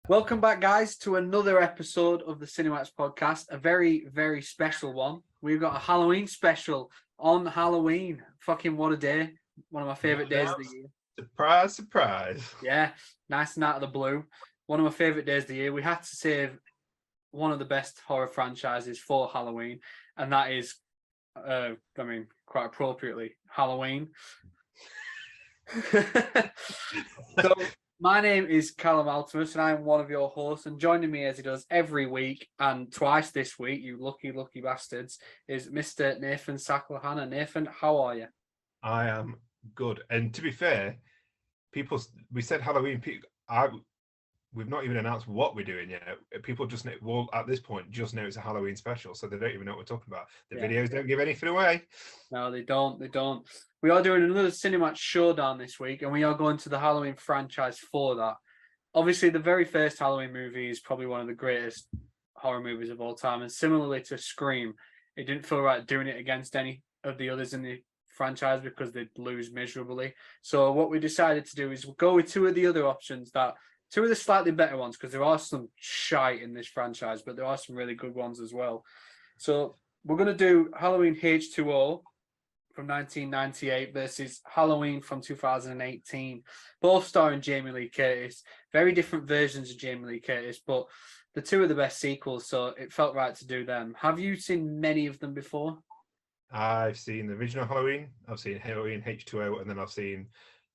Welcome back, guys, to another episode of the CineMatch podcast. A very, very special one. We've got a Halloween special on Halloween. Fucking what a day. One of my favourite days of the year. Surprise, surprise. Yeah, nice and out of the blue. One of my favourite days of the year. We had to save one of the best horror franchises for Halloween, and that is, quite appropriately, Halloween. So, my name is Callum Altimus, and I am one of your hosts. And joining me, as he does every week and twice this week, you lucky, lucky bastards, is Mr. Nathan Saklahana. Nathan, how are you? I am good. And to be fair, we said Halloween. We've not even announced what we're doing yet. People just know, at this point, just know it's a Halloween special, so they don't even know what we're talking about. The videos don't give anything away. No, they don't. They don't. We are doing another CineMatch showdown this week, and we are going to the Halloween franchise for that. Obviously, the very first Halloween movie is probably one of the greatest horror movies of all time, and similarly to Scream, it didn't feel right doing it against any of the others in the franchise because they'd lose miserably. So what we decided to do is we'll go with two of the other options, two of the slightly better ones, because there are some shite in this franchise, but there are some really good ones as well. So we're going to do Halloween H20 from 1998 versus Halloween from 2018, both starring Jamie Lee Curtis. Very different versions of Jamie Lee Curtis, but the two are the best sequels, so it felt right to do them. Have you seen many of them before? I've seen the original Halloween, I've seen Halloween H20, and then I've seen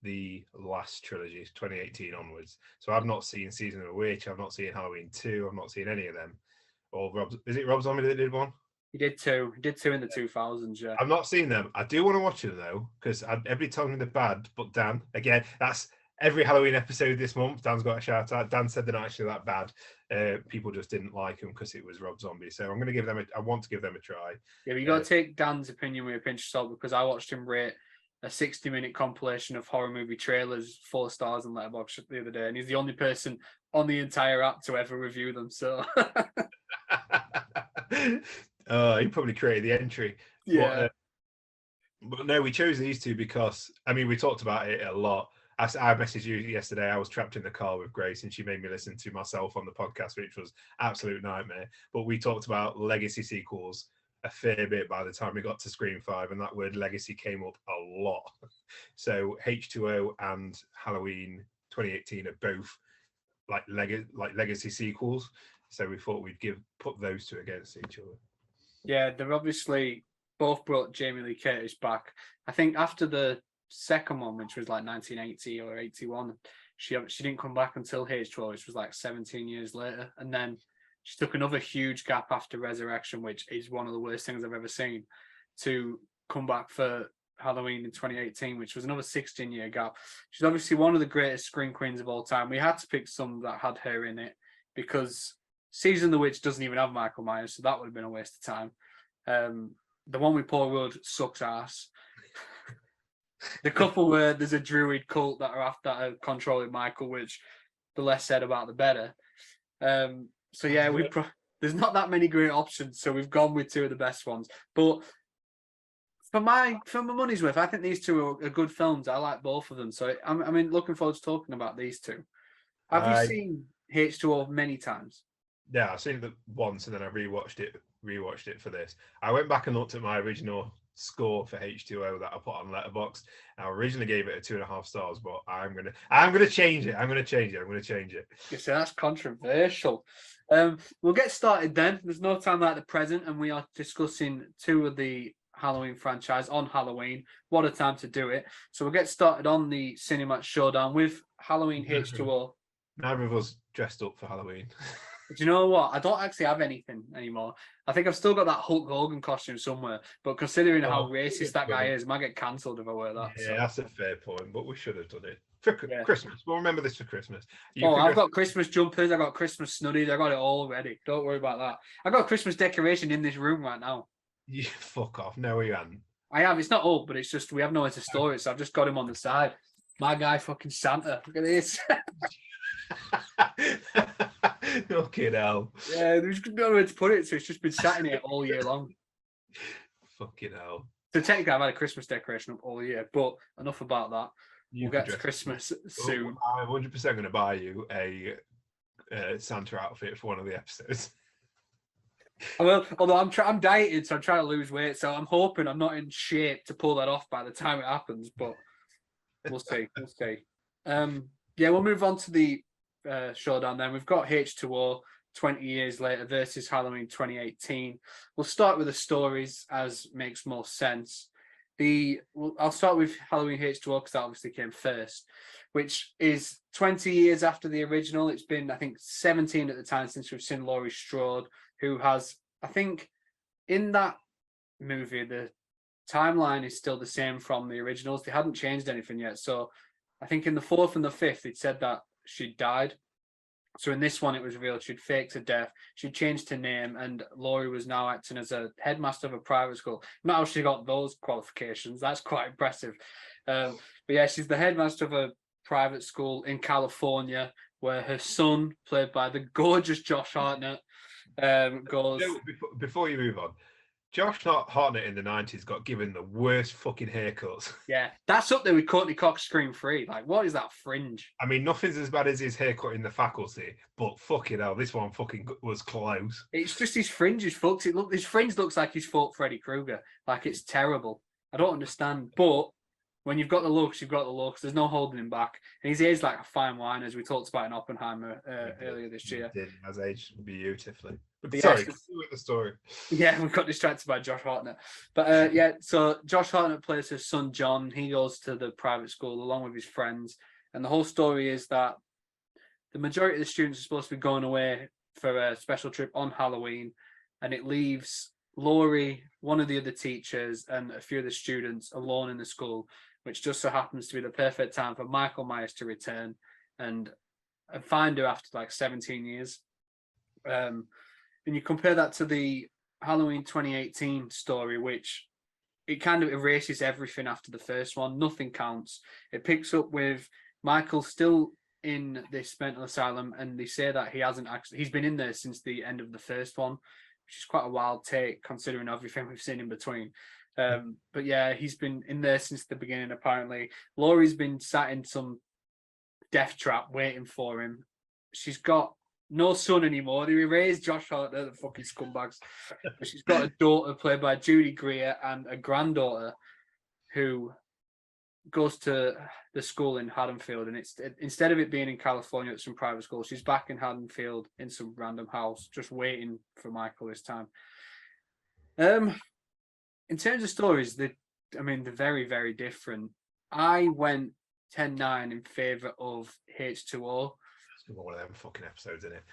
the last trilogy, 2018 onwards. So I've not seen Season of the Witch, I've not seen Halloween 2, I've not seen any of them. Or is it Rob Zombie that did one? He did two. He did two in the 2000s, yeah. I've not seen them. I do want to watch them though, because everybody tells me they're bad. But Dan, again, that's every Halloween episode this month. Dan's got a shout out. Dan said they're not actually that bad. People just didn't like them because it was Rob Zombie. So I'm going to give them. I want to give them a try. Yeah, but you got to take Dan's opinion with a pinch of salt, because I watched him rate a 60-minute compilation of horror movie trailers 4 stars on Letterboxd the other day, and he's the only person on the entire app to ever review them. So. He probably created the entry. Yeah. But no, we chose these two because, we talked about it a lot. I messaged you yesterday. I was trapped in the car with Grace and she made me listen to myself on the podcast, which was absolute nightmare. But we talked about legacy sequels a fair bit by the time we got to Scream 5, and that word legacy came up a lot. So H20 and Halloween 2018 are both like legacy sequels. So we thought we'd put those two against each other. Yeah, they're obviously both brought Jamie Lee Curtis back. I think after the second one, which was like 1980 or 81, she didn't come back until H20, which was like 17 years later. And then she took another huge gap after Resurrection, which is one of the worst things I've ever seen, to come back for Halloween in 2018, which was another 16-year gap. She's obviously one of the greatest scream queens of all time. We had to pick some that had her in it because Season of the Witch doesn't even have Michael Myers, so that would have been a waste of time. The one with Paul Rudd sucks ass. The couple where there's a druid cult that are controlling Michael, which the less said about the better. So yeah, there's not that many great options, so we've gone with two of the best ones. But for my money's worth, I think these two are good films. I like both of them, so I'm looking forward to talking about these two. Have you seen H20 many times? Yeah, I've seen it once and then I rewatched it for this. I went back and looked at my original score for H20 that I put on Letterboxd. I originally gave it a 2.5 stars, but I'm gonna change it. I'm gonna change it. You see, that's controversial. We'll get started then. There's no time like the present, and we are discussing two of the Halloween franchise on Halloween. What a time to do it. So we'll get started on the CineMatch showdown with Halloween H20. Neither of us dressed up for Halloween. Do you know what? I don't actually have anything anymore. I think I've still got that Hulk Hogan costume somewhere, but considering how racist that guy is, I might get cancelled if I wear that. Yeah, so. That's a fair point, but we should have done it for Christmas. We'll remember this for Christmas. I've got Christmas jumpers, I've got Christmas snuddies, I got it all ready. Don't worry about that. I've got a Christmas decoration in this room right now. You fuck off. No, you haven't. I have. It's not up, but it's just we have nowhere to store it, so I've just got him on the side. My guy, fucking Santa. Look at this. Fucking hell. Yeah, there's nowhere to put it, so it's just been sat in here all year long. Fucking hell. So technically, I've had a Christmas decoration up all year, but enough about that. We'll get to Christmas soon. I'm 100% going to buy you a Santa outfit for one of the episodes. Well, although I'm dieting, so I'm trying to lose weight. So I'm hoping I'm not in shape to pull that off by the time it happens. But we'll see. We'll see. Yeah, we'll move on to the showdown then. We've got H2O 20 years later versus Halloween 2018. We'll start with the stories as makes more sense. I'll start with Halloween H2O because that obviously came first, which is 20 years after the original. It's been, I think, 17 at the time since we've seen Laurie Strode, who has, I think, in that movie, the timeline is still the same from the originals. They hadn't changed anything yet. So I think in the fourth and the fifth, it said that she died. So in this one, it was revealed she'd faked her death. She'd changed her name, and Laurie was now acting as a headmaster of a private school. Not how she got those qualifications. That's quite impressive. But yeah, she's the headmaster of a private school in California, where her son, played by the gorgeous Josh Hartnett, goes. Before you move on, Josh Hartnett in the 90s got given the worst fucking haircuts. Yeah, that's up there with Courtney Cox Scream Free. Like, what is that fringe? I mean, nothing's as bad as his haircut in The Faculty, but fucking hell, this one fucking was close. It's just his fringe is fucked. His fringe looks like he's fought Freddy Krueger. Like, it's terrible. I don't understand. But when you've got the looks, you've got the looks. There's no holding him back. And he's aged like a fine wine, as we talked about in Oppenheimer earlier this year. He has aged beautifully. But Yeah, sorry, with the story. Yeah, we got distracted by Josh Hartnett. But yeah, so Josh Hartnett plays his son, John. He goes to the private school along with his friends. And the whole story is that the majority of the students are supposed to be going away for a special trip on Halloween. And it leaves Laurie, one of the other teachers, and a few of the students alone in the school, which just so happens to be the perfect time for Michael Myers to return and find her after like 17 years. And you compare that to the Halloween 2018 story, which it kind of erases everything after the first one. Nothing counts. It picks up with Michael still in this mental asylum, and they say that he's been in there since the end of the first one, which is quite a wild take considering everything we've seen in between. But yeah, he's been in there since the beginning, apparently. Laurie's been sat in some death trap waiting for him. She's got no son anymore. They erased Josh Hartnett, the fucking scumbags. But she's got a daughter played by Judy Greer and a granddaughter who goes to the school in Haddonfield. And instead of it being in California at some private school, she's back in Haddonfield in some random house, just waiting for Michael this time. In terms of stories, they're very, very different. I went 10-9 in favour of H2O. One of them fucking episodes, isn't it?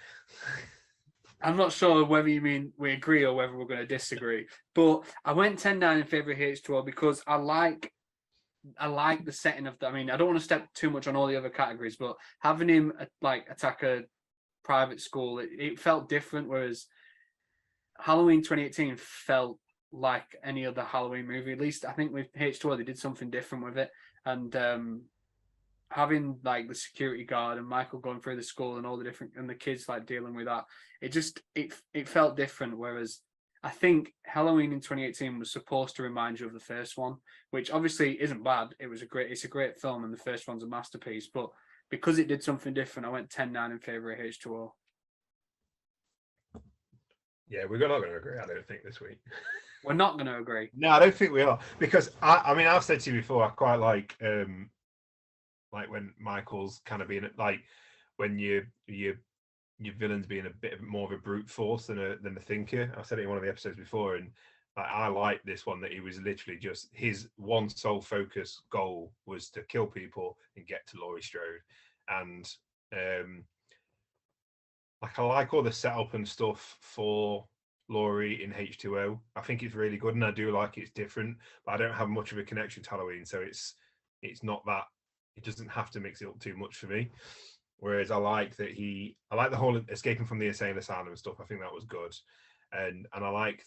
I'm not sure whether you mean we agree or whether we're going to disagree, but I went 10-9 in favour of H2O because I like the setting of that. I mean, I don't want to step too much on all the other categories, but having him attack a private school, it felt different. Whereas Halloween 2018 felt like any other Halloween movie. At least I think with H2O they did something different with it, and having like the security guard and Michael going through the school and all the different and the kids like dealing with that, it felt different. Whereas I think Halloween in 2018 was supposed to remind you of the first one, which obviously isn't bad. It's a great film and the first one's a masterpiece. But because it did something different, I went 10-9 in favour of H2O. Yeah, we're not going to agree, I don't think, this week. We're not going to agree. No, I don't think we are. Because, I've said to you before, I quite like when Michael's kind of being, like, when your villain's being a bit more of a brute force than a thinker. I said it in one of the episodes before, and I like this one that he was literally just, his one sole focus goal was to kill people and get to Laurie Strode. And I like all the setup and stuff for Laurie in H2O. I think it's really good, and I do like it's different, but I don't have much of a connection to Halloween, so it's not that, it doesn't have to mix it up too much for me. Whereas I like the whole escaping from the insane asylum and stuff. I think that was good, and I like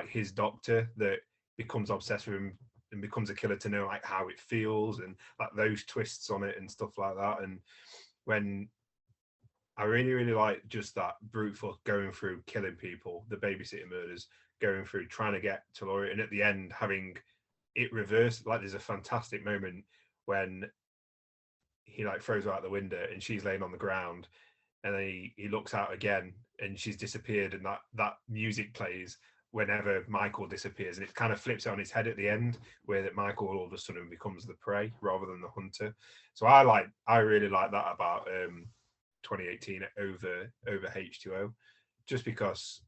his doctor that becomes obsessed with him and becomes a killer to know like how it feels and like those twists on it and stuff like that. And when I really, really like just that brute force going through killing people, the babysitting murders, going through trying to get to Laurie, and at the end having it reversed. Like there's a fantastic moment when he like throws her out the window and she's laying on the ground and then he looks out again, and she's disappeared, and that music plays whenever Michael disappears, and it kind of flips it on its head at the end, where that Michael all of a sudden becomes the prey rather than the hunter. So I really like that about 2018 over H2O, just because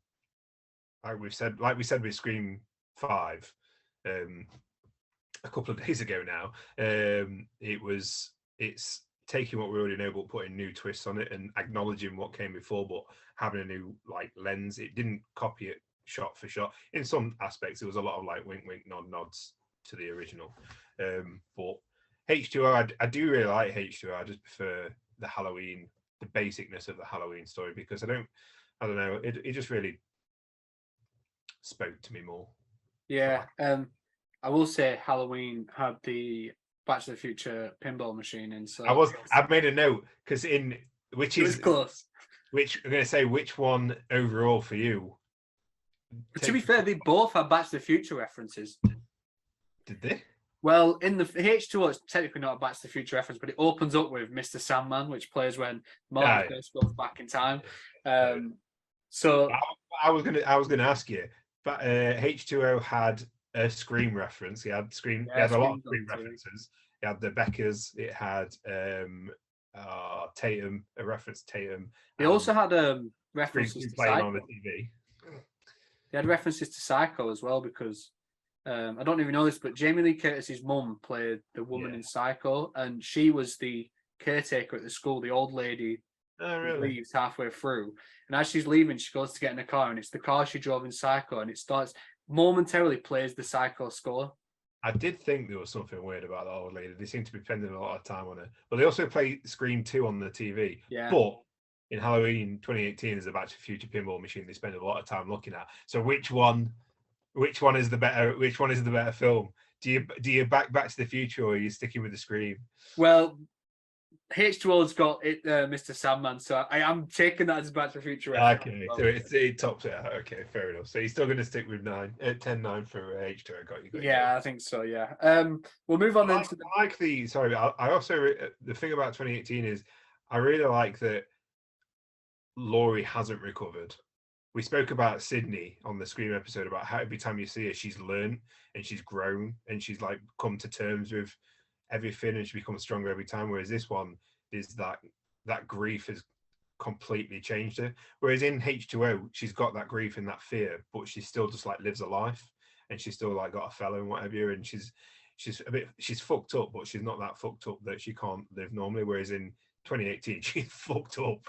like we said with Scream 5 a couple of days ago now, it's taking what we already know but putting new twists on it and acknowledging what came before, but having a new like lens. It didn't copy it shot for shot. In some aspects, it was a lot of like wink, wink, nod, nods to the original. But H2O, I do really like H2O. I just prefer the Halloween, the basicness of the Halloween story, because I don't know, it just really spoke to me more. Yeah. I will say Halloween had the Back to the Future pinball machine in. So I've made a note because in which it is was close. Which I'm going to say which one overall for you. But to be fair, they both have Back to the Future references. Did they? Well, in the H2O, it's technically not a Back to the Future reference, but it opens up with Mr. Sandman, which plays when Marty first goes back in time. So I was gonna ask you, but H2O had a Scream reference. It had Scream. Yeah, it had a lot of Scream references. It had the Beckers. It had Tatum, a reference to Tatum. They also had references to playing Psycho. on the TV. They had references to Psycho as well, because I don't even know this, but Jamie Lee Curtis's mum played the woman in Psycho, and she was the caretaker at the school, the old lady. Oh, really? Leaves halfway through, and as she's leaving, she goes to get in a car, and it's the car she drove in Psycho, and it starts momentarily plays the Psycho score. I did think there was something weird about that old lady. They seem to be spending a lot of time on it, but they also play Scream 2 on the TV. Yeah. But in Halloween 2018, there's a Back to the Future pinball machine they spend a lot of time looking at. So which one is the better? Which one is the better film? Do you back Back to the Future, or are you sticking with the Scream? Well, H2O's got it, Mr. Sandman, so I am taking that as Back to the Future. Okay, so it tops it out. Okay, fair enough. So you're still going to stick with 10-9 for H2O. Got you. Yeah, I think so. Yeah. We'll move on then to the. I like the. Sorry, I also the thing about 2018 is I really like that Laurie hasn't recovered. We spoke about Sydney on the Scream episode about how every time you see her, she's learned and she's grown and she's like come to terms with everything and she becomes stronger every time. Whereas this one is that grief has completely changed her. Whereas in H2O, she's got that grief and that fear, but she still just like lives a life and she's still like got a fellow and whatever. And she's fucked up, but she's not that fucked up that she can't live normally. Whereas in 2018, she's fucked up.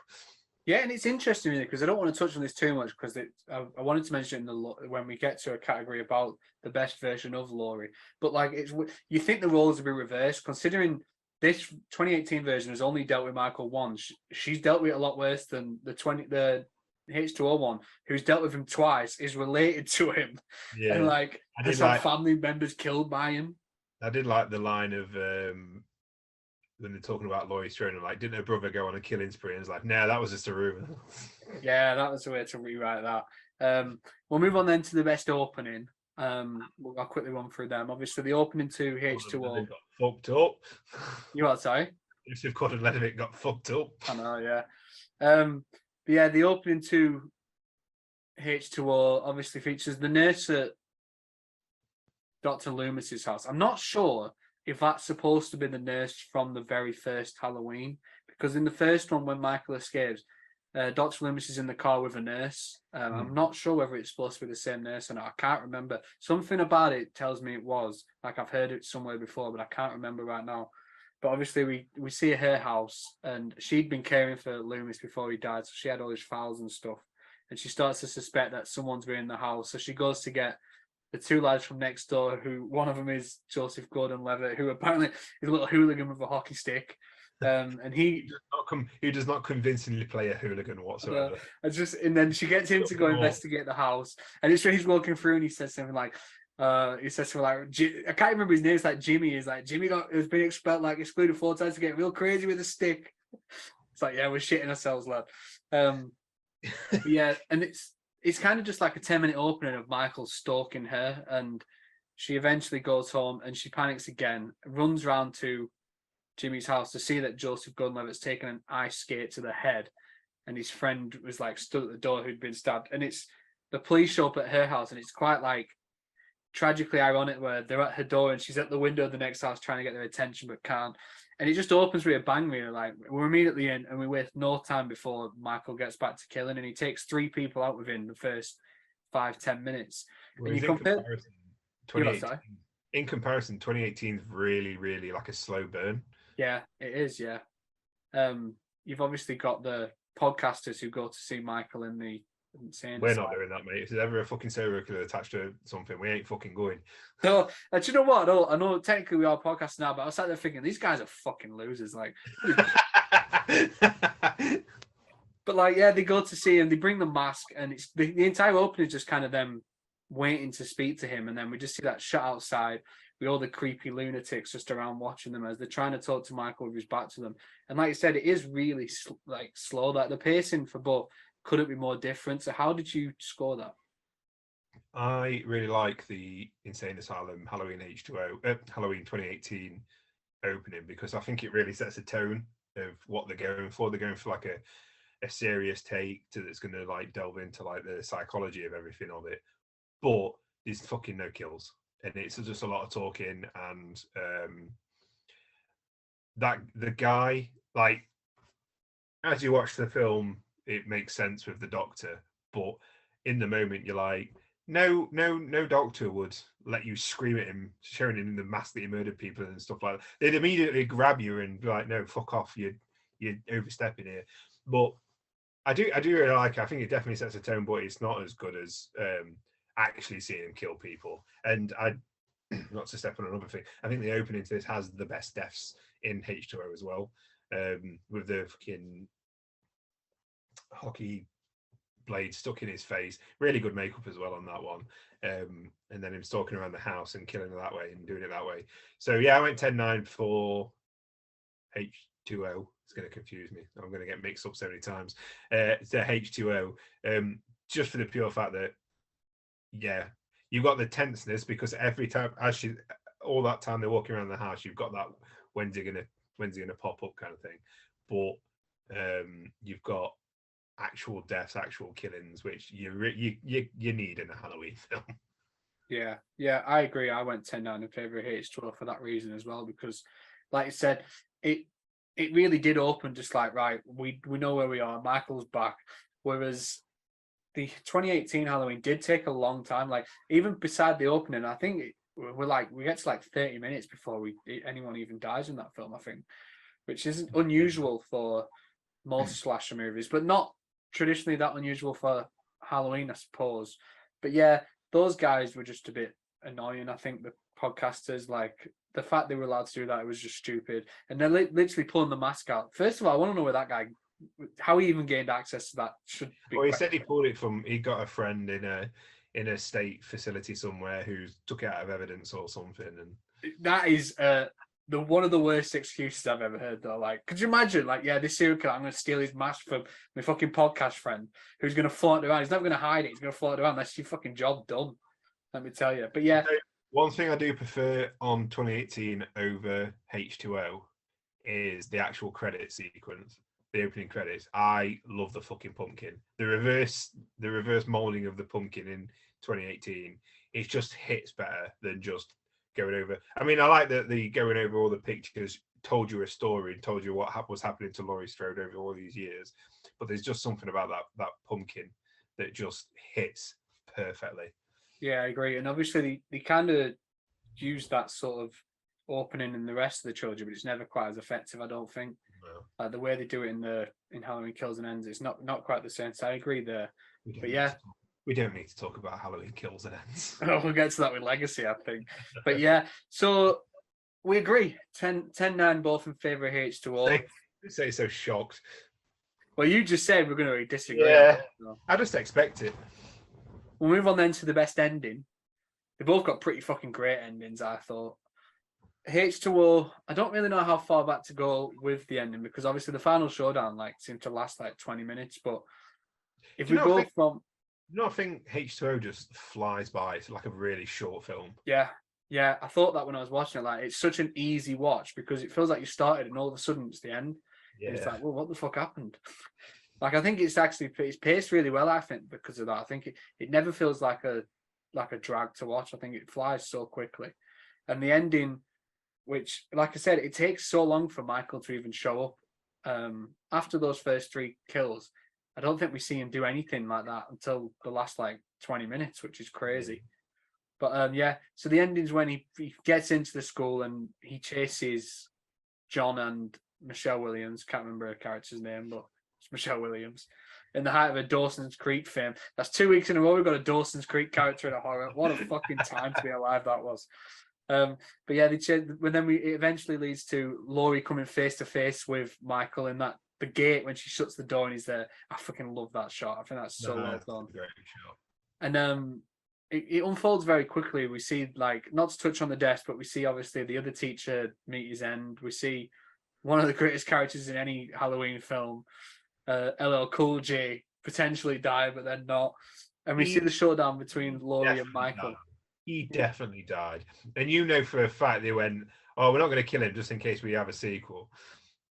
Yeah, and it's interesting because I don't want to touch on this too much because I wanted to mention it when we get to a category about the best version of Laurie. But like, you think the roles would be reversed, considering this 2018 version has only dealt with Michael once. She's dealt with it a lot worse than the H2O one, who's dealt with him twice, is related to him, and like has had family members killed by him. I did like the line of when they're talking about Laurie Strode, like, didn't her brother go on a killing spree? And it's like, no, that was just a rumor. Yeah, that was the way to rewrite that. We'll move on then to the best opening. I'll quickly run through them. Obviously, the opening to H2O got fucked up. You what? Sorry, Joseph Gordon-Levitt got fucked up. I know, yeah. But yeah, the opening to H2O obviously features the nurse at Dr. Loomis's house. I'm not sure if that's supposed to be the nurse from the very first Halloween, because in the first one, when Michael escapes, Dr. Loomis is in the car with a nurse. I'm not sure whether it's supposed to be the same nurse or not. I can't remember. Something about it tells me it was. Like, I've heard it somewhere before, but I can't remember right now. But obviously, we see her house, and she'd been caring for Loomis before he died, so she had all his files and stuff. And she starts to suspect that someone's been in the house, so she goes to get the two lads from next door, who one of them is Joseph Gordon-Levitt, who apparently is a little hooligan with a hockey stick. And he does not convincingly play a hooligan whatsoever. And then she gets him to go investigate the house, and it's when he's walking through, and he says something like, I can't remember his name. It's like Jimmy. Is like Jimmy has been excluded 4 times to get real crazy with a stick. It's like, yeah, we're shitting ourselves, lad. Yeah, and it's kind of just like a 10-minute opening of Michael stalking her, and she eventually goes home and she panics again, runs round to Jimmy's house to see that Joseph Gordon-Levitt's taken an ice skate to the head, and his friend was like stood at the door who'd been stabbed, and it's the police show up at her house, and it's quite like tragically ironic where they're at her door and she's at the window of the next house trying to get their attention but can't. And it just opens with a bang, really. Like, we're immediately in and we waste no time before Michael gets back to killing, and he takes 3 people out within the first 5-10 minutes. Well, And you compare 2018, in comparison, 2018 is really, really like a slow burn. Yeah, it is. Yeah. You've obviously got the podcasters who go to see Michael in the insane. We're not doing that, mate. If there's ever a fucking serial killer attached to something, we ain't fucking going. No, do you know what? I know technically we are podcasting now, but I was sat there thinking these guys are fucking losers. Like, but like, yeah, they go to see him, they bring the mask, and it's the entire opening is just kind of them waiting to speak to him, and then we just see that shot outside with all the creepy lunatics just around watching them as they're trying to talk to Michael with his back to them. And like I said, it is really slow. Like the pacing for both couldn't be more different. So how did you score that? I really like the Insane Asylum Halloween H2O, Halloween 2018 opening, because I think it really sets a tone of what they're going for. They're going for like a serious take that's going to like delve into like the psychology of everything of it, but there's fucking no kills, and it's just a lot of talking. And that the guy, like, as you watch the film, it makes sense with the doctor, but in the moment you're like, no doctor would let you scream at him, showing him the mask that he murdered people and stuff like that. They'd immediately grab you and be like, no, fuck off, you're overstepping here. But I do really like it. I think it definitely sets a tone, but it's not as good as actually seeing him kill people. And not to step on another thing, I think the opening to this has the best deaths in H2O as well, with the fucking hockey blade stuck in his face. Really good makeup as well on that one. And then him stalking around the house and killing her that way and doing it that way. So yeah, I went 10-9 for H2O. It's going to confuse me. I'm going to get mixed up so many times. It's a H2O, just for the pure fact that, yeah, you've got the tenseness, because every time, all that time they're walking around the house, you've got that when's it gonna pop up kind of thing. But you've got actual deaths, actual killings, which you need in a Halloween film. Yeah, I agree. I went 10-9 in favour of H2O for that reason as well, because, like I said, it really did open just like, right, we know where we are. Michael's back, whereas the 2018 Halloween did take a long time. Like, even beside the opening, I think we get to like 30 minutes before anyone even dies in that film, I think, which isn't unusual for most slasher movies, but not traditionally that unusual for Halloween, I suppose. But yeah, those guys were just a bit annoying. I think the podcasters, like, the fact they were allowed to do that, it was just stupid. And they're literally pulling the mask out. First of all, I want to know where that guy, how he even gained access to that. Well, he said he pulled it from, he got a friend in a state facility somewhere who took it out of evidence or something. And that is one of the worst excuses I've ever heard, though. Like, could you imagine, like, yeah, this serial killer, I'm going to steal his mask from my fucking podcast friend who's going to flaunt it around. He's never going to hide it. He's going to flaunt it around. That's your fucking job done, let me tell you. But yeah. One thing I do prefer on 2018 over H2O is the actual credit sequence, the opening credits. I love the fucking pumpkin. The reverse molding of the pumpkin in 2018, it just hits better than just going over. I mean, I like that the going over all the pictures told you a story and told you what was happening to Laurie Strode over all these years. But there's just something about that pumpkin that just hits perfectly. Yeah, I agree. And obviously they kind of use that sort of opening in the rest of the trilogy, but it's never quite as effective, I don't think. No. The way they do it in Halloween Kills and Ends, it's not quite the same. So I agree there. But yeah, we don't need to talk about Halloween Kills and Ends. We'll get to that with Legacy, I think. But yeah, so we agree. 10-9 both in favour of H2O. Say so shocked. Well, you just said we're going to disagree. Yeah, so I just expect it. We'll move on then to the best ending. They both got pretty fucking great endings, I thought. H2O, I don't really know how far back to go with the ending, because obviously the final showdown seemed to last 20 minutes. But if we go from... I think H2O just flies by. It's like a really short film. Yeah, I thought that when I was watching it. It's such an easy watch, because it feels like you started and all of a sudden it's the end. Yeah. And it's like, well, what the fuck happened? Like, I think it's paced really well. I think because of that, I think it never feels like a drag to watch. I think it flies so quickly, and the ending, which, like I said, it takes so long for Michael to even show up. After those first 3 kills, I don't think we see him do anything like that until the last like 20 minutes, which is crazy. But yeah, so the ending's when he gets into the school and he chases John and Michelle Williams. Can't remember her character's name, but it's Michelle Williams. In the height of a Dawson's Creek fame. That's 2 weeks in a row we've got a Dawson's Creek character in a horror. What a fucking time to be alive that was. But yeah, it eventually leads to Laurie coming face to face with Michael in the gate when she shuts the door and he's there. I fucking love that shot. I think that's so well done. Great shot. And it unfolds very quickly. We see, like, not to touch on the deaths, but we see obviously the other teacher meet his end. We see one of the greatest characters in any Halloween film, LL Cool J, potentially die, but then not. And we see the showdown between Laurie and Michael. Died. He definitely died. And you know for a fact they went, oh, we're not going to kill him just in case we have a sequel.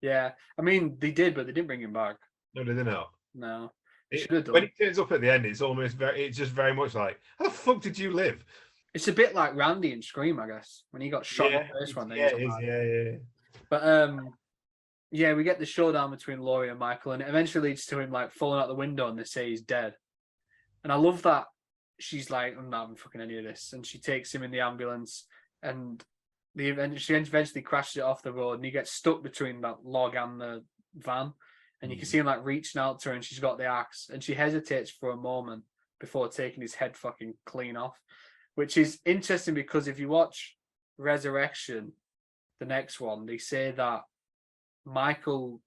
Yeah. I mean, they did, but they didn't bring him back. No, did they not? No. When he turns up at the end, it's just very much like, how the fuck did you live? It's a bit like Randy in Scream, I guess, when he got shot in the first one. Yeah, it is. Yeah. But yeah, we get the showdown between Laurie and Michael, and it eventually leads to him like falling out the window, and they say he's dead. And I love that she's like, I'm not having fucking any of this, and she takes him in the ambulance, and she eventually crashes it off the road, and he gets stuck between that log and the van. And you can see him like reaching out to her, and she's got the axe, and she hesitates for a moment before taking his head fucking clean off, which is interesting because if you watch Resurrection, the next one, they say that Michael,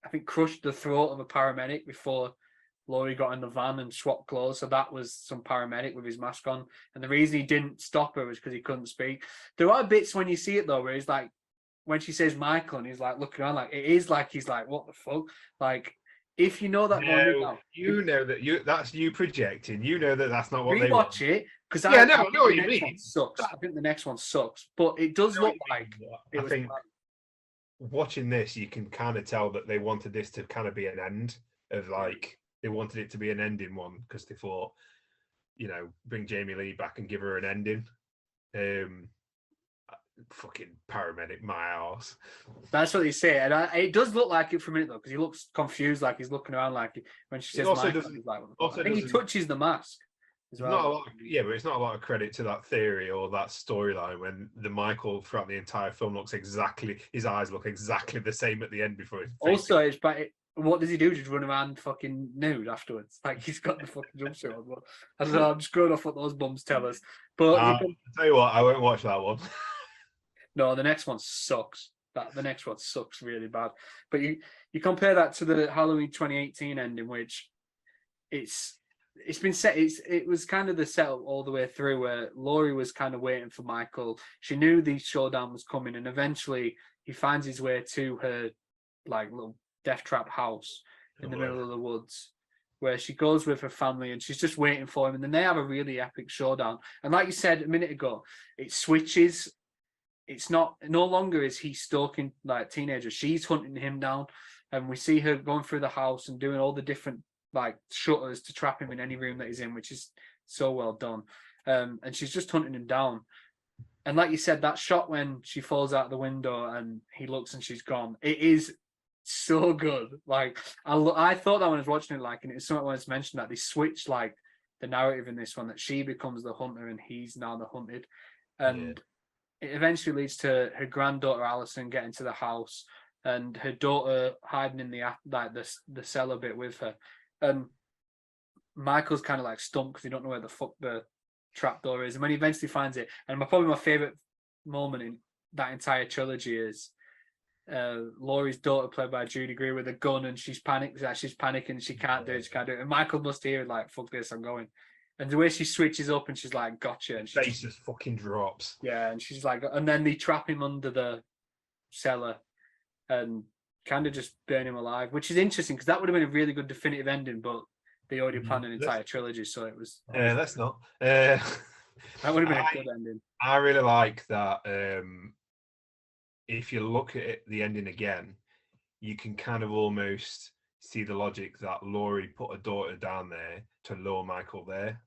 I think, crushed the throat of a paramedic before Laurie got in the van and swapped clothes. So that was some paramedic with his mask on. And the reason he didn't stop her was because he couldn't speak. There are bits when you see it though, where he's like, when she says Michael and he's like looking around, like it is like he's like, what the fuck? Like, if you know that, that's you projecting. You know that's not what they watch it because I know what you mean. Sucks. I think the next one sucks, but it does look like. I think watching this, you can kind of tell that they wanted this to kind of be an end of like they wanted it to be an ending one because they thought, bring Jamie Lee back and give her an ending. Fucking paramedic, my arse. That's what they say, and it does look like it for a minute though, because he looks confused, like he's looking around, like when she says Michael, he's like, I think he touches the mask as well. Not a lot, but it's not a lot of credit to that theory or that storyline when the Michael throughout the entire film his eyes look exactly the same at the end before his face. Also, what does he do? Just run around fucking nude afterwards? Like he's got the fucking jumpsuit on. But I don't know. I'm just going off what those bums tell us. But I'll tell you what, I won't watch that one. No, the next one sucks. The next one sucks really bad. But you compare that to the Halloween 2018 ending, which it's been set. It was kind of the setup all the way through, where Laurie was kind of waiting for Michael. She knew the showdown was coming, and eventually he finds his way to her like little death trap house in the middle of the woods, where she goes with her family, and she's just waiting for him. And then they have a really epic showdown. And like you said a minute ago, it switches. It's no longer is he stalking like teenagers. She's hunting him down, and we see her going through the house and doing all the different like shutters to trap him in any room that he's in, which is so well done. And she's just hunting him down. And like you said, that shot when she falls out the window and he looks and she's gone, it is so good. Like I thought that when I was watching it, like, and it's something when it's mentioned that they switch like the narrative in this one, that she becomes the hunter and he's now the hunted. And it eventually leads to her granddaughter Alison getting to the house and her daughter hiding in the cellar bit with her. And Michael's kind of like stumped because he don't know where the fuck the trapdoor is. And when he eventually finds it, and probably my favorite moment in that entire trilogy is Laurie's daughter, played by Judy Greer, with a gun, and she's panicking, she can't do it, and Michael must hear it, like, fuck this, I'm going. And the way she switches up and she's like, gotcha, and she face just fucking drops. Yeah, and she's like, and then they trap him under the cellar and kind of just burn him alive, which is interesting because that would have been a really good definitive ending, but they already planned an entire trilogy, so it was. Let's not. That would have been a good ending. I really like that. If you look at the ending again, you can kind of almost see the logic that Laurie put her daughter down there to lure Michael there,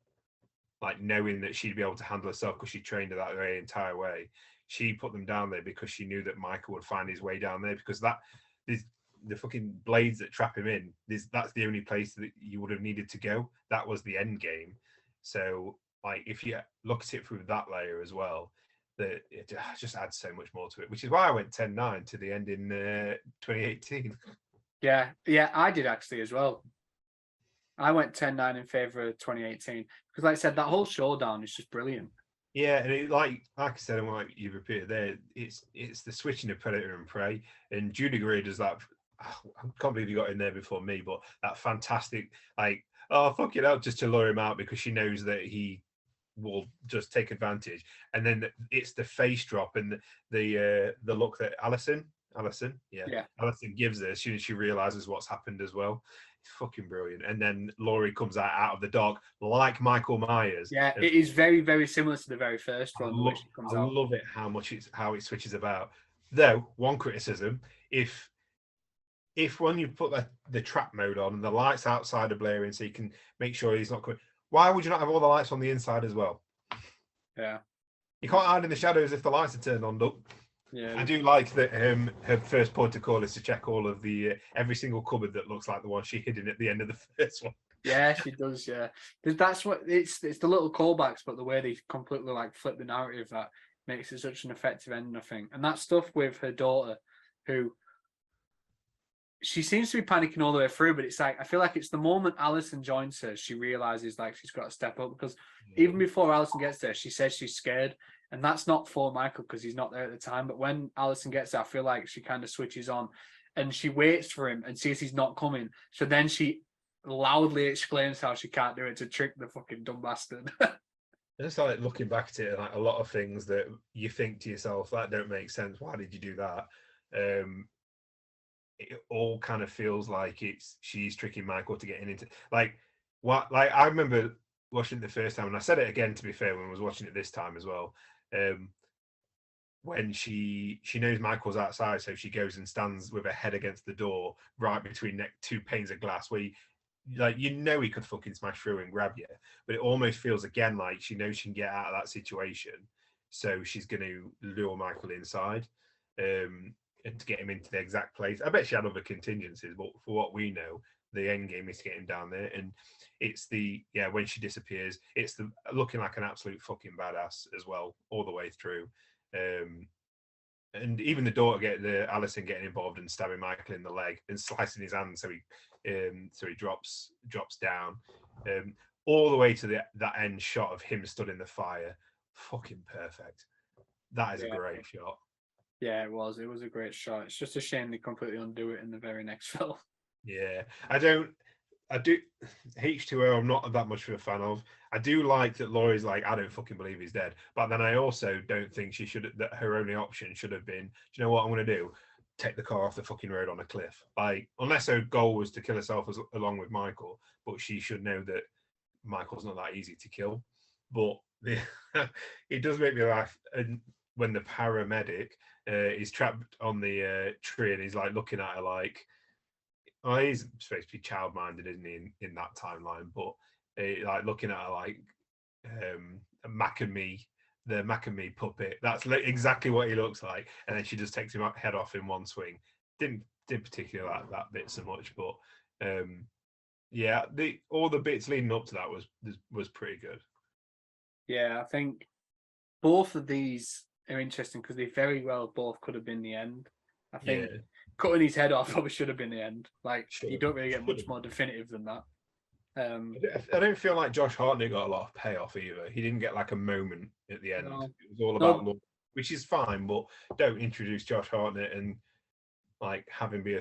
like knowing that she'd be able to handle herself because she trained her that way entire way. She put them down there because she knew that Michael would find his way down there, because that is the fucking blades that trap him in. That's the only place that you would have needed to go. That was the end game. So like if you look at it through that layer as well, that it just adds so much more to it, which is why I went 10-9 to the end in 2018. Yeah, I did actually as well. I went 10-9 in favour of 2018 because, like I said, that whole showdown is just brilliant. Yeah, and it, like I said, and what you've repeated there, it's the switching of predator and prey, and Judy Greer does that. I can't believe you got in there before me, but that fantastic, like, oh fuck it out, just to lure him out because she knows that he will just take advantage, and then it's the face drop and the look that Alison gives her as soon as she realizes what's happened as well. It's fucking brilliant. And then Laurie comes out of the dark like Michael Myers. Yeah, it is very, very similar to the very first one. I love it how it switches about. Though one criticism, if when you put the trap mode on and the lights outside are blaring so you can make sure he's not coming, why would you not have all the lights on the inside as well? Yeah. You can't hide in the shadows if the lights are turned on, look. Yeah. I do like that her first point of call is to check all of the every single cupboard that looks like the one she hid in at the end of the first one. Yeah, she does. Yeah, that's what it's the little callbacks, but the way they completely like flip the narrative that makes it such an effective ending, I think. And that stuff with her daughter, who she seems to be panicking all the way through, but it's like I feel like it's the moment Alison joins her, she realizes like she's got to step up, because even before Alison gets there, she says she's scared. And that's not for Michael because he's not there at the time. But when Alison gets there, I feel like she kind of switches on and she waits for him and sees he's not coming. So then she loudly exclaims how she can't do it to trick the fucking dumb bastard. It's like looking back at it, like a lot of things that you think to yourself, that don't make sense. Why did you do that? It all kind of feels like she's tricking Michael to get into like I remember watching it the first time, and I said it again to be fair when I was watching it this time as well. When she knows Michael's outside, so she goes and stands with her head against the door, right between two panes of glass, where he could fucking smash through and grab you, but it almost feels again like she knows she can get out of that situation, so she's going to lure Michael inside, and to get him into the exact place. I bet she had other contingencies, but for what we know, the end game is to get him down there. And it's when she disappears, it's the looking like an absolute fucking badass as well all the way through. And even the daughter Alison getting involved and stabbing Michael in the leg and slicing his hand so he drops down, all the way to that end shot of him stood in the fire. Fucking perfect. That is a great shot. Yeah, it was a great shot. It's just a shame they completely undo it in the very next film. Yeah, I do H2O I'm not that much of a fan of. I do like that Laurie's like, I don't fucking believe he's dead. But then I also don't think that her only option should have been, do you know what I'm going to do? Take the car off the fucking road on a cliff. Like, unless her goal was to kill herself along with Michael, but she should know that Michael's not that easy to kill. But it does make me laugh. And when the paramedic is trapped on the tree and he's like looking at her like, oh, he's supposed to be child-minded, isn't he, in that timeline? But like looking at her like the Macamee puppet. That's exactly what he looks like. And then she just takes him head off in one swing. Didn't particularly like that bit so much, but all the bits leading up to that was pretty good. Yeah, I think both of these are interesting because they very well both could have been the end. I think cutting his head off probably should have been the end. Like, you don't really get much more definitive than that. I don't feel like Josh Hartnett got a lot of payoff either. He didn't get like a moment at the end. No. It was all about love, which is fine, but don't introduce Josh Hartnett and like have him be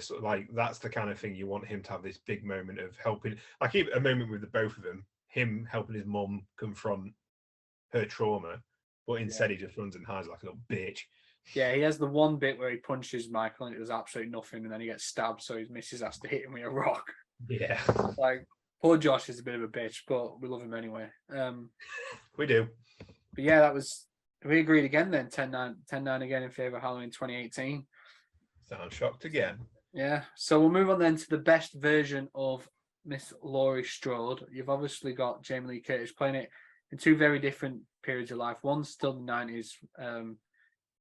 that's the kind of thing you want him to have, this big moment of helping, like even a moment with the both of them, him helping his mum confront her trauma, but instead he just runs and hides like a little bitch. Yeah, he has the one bit where he punches Michael and it does absolutely nothing, and then he gets stabbed, so his missus has to hit him with a rock. Yeah. Like, poor Josh is a bit of a bitch, but we love him anyway. We do. But yeah, we agreed again then, 10-9 again in favour of Halloween 2018. Sound shocked again. Yeah. So we'll move on then to the best version of Miss Laurie Strode. You've obviously got Jamie Lee Curtis playing it in two very different periods of life. One's still the 90s, I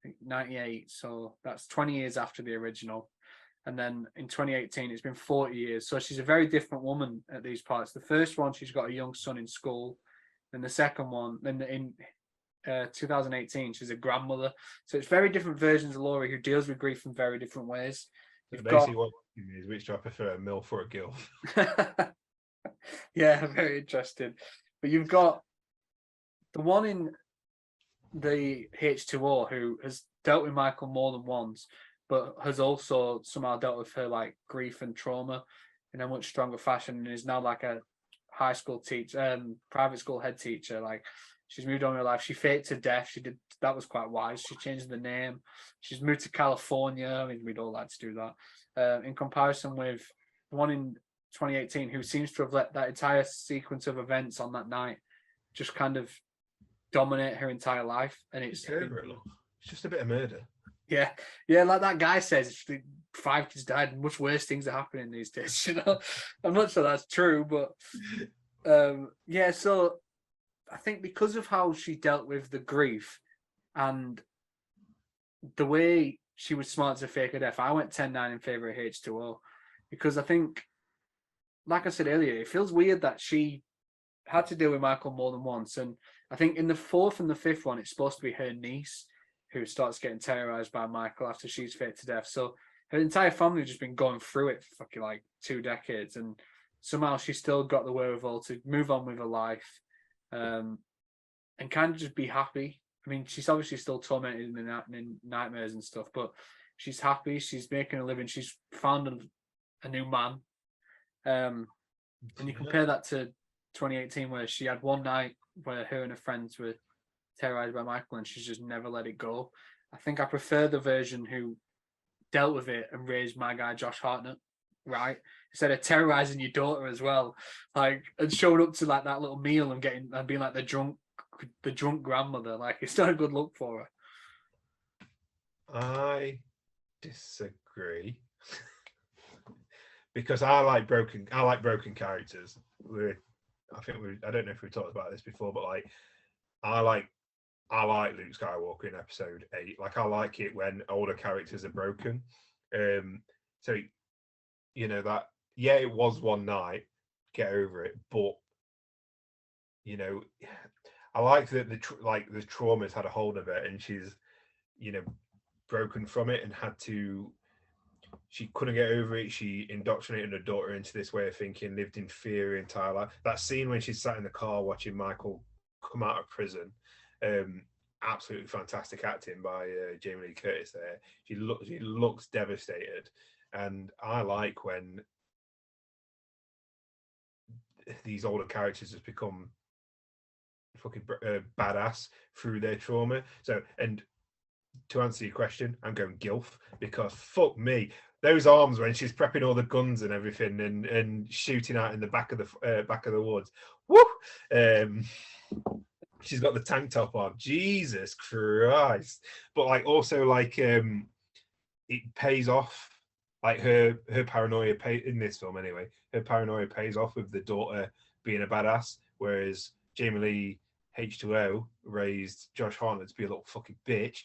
think 98, so that's 20 years after the original. And then in 2018, it's been 40 years. So she's a very different woman at these parts. The first one, she's got a young son in school. And the second one, then in 2018, she's a grandmother. So it's very different versions of Laurie who deals with grief in very different ways. So You've got, basically, what is which do I prefer, a MILF or a GILF? yeah, very interesting. But you've got the one in the H2O who has dealt with Michael more than once, but has also somehow dealt with her like grief and trauma in a much stronger fashion, and is now like a high school teacher, private school head teacher. Like she's moved on in her life. She faked her death. She did that was quite wise. She changed the name. She's moved to California. I mean, we'd all like to do that. In comparison with the one in 2018, who seems to have let that entire sequence of events on that night just kind of dominate her entire life, and It's over it, look. It's just a bit of murder. Yeah, like that guy says, 5 kids died, much worse things are happening these days. I'm not sure that's true, but yeah. So I think because of how she dealt with the grief and the way she was smart to fake her death, I went 10-9 in favor of H2O, because I think, like I said earlier, it feels weird that she had to deal with Michael more than once, and I think in the fourth and the fifth one, it's supposed to be her niece who starts getting terrorized by Michael after she's faked to death. So her entire family has just been going through it for fucking like 2 decades, and somehow she's still got the wherewithal to move on with her life, and kind of just be happy. I mean, she's obviously still tormented in nightmares and stuff, but she's happy. She's making a living. She's found a new man. And you compare that to 2018, where she had one night where her and her friends were terrorized by Michael, and she's just never let it go. I think I prefer the version who dealt with it and raised my guy Josh Hartnett, right? Instead of terrorizing your daughter as well, like, and showed up to like that little meal and being like the drunk grandmother. Like, it's not a good look for her. I disagree. Because I like broken characters. I don't know if we talked about this before, but like I like Luke Skywalker in episode 8. Like I like it when older characters are broken. So you know that, yeah, it was one night, get over it, but you know, I like that the trauma's had a hold of it, and she's, you know, broken from it and she couldn't get over it. She indoctrinated her daughter into this way of thinking, lived in fear her entire life. That scene when she sat in the car watching Michael come out of prison, absolutely fantastic acting by Jamie Lee Curtis there. She looks devastated. And I like when these older characters just become fucking badass through their trauma. So, and to answer your question, I'm going GILF, because fuck me, those arms when she's prepping all the guns and everything and shooting out in the back of the woods. Woo! She's got the tank top on. Jesus Christ! But like also like it pays off. Like her paranoia in this film anyway. Her paranoia pays off with the daughter being a badass, whereas Jamie Lee H2O raised Josh Hartnett to be a little fucking bitch.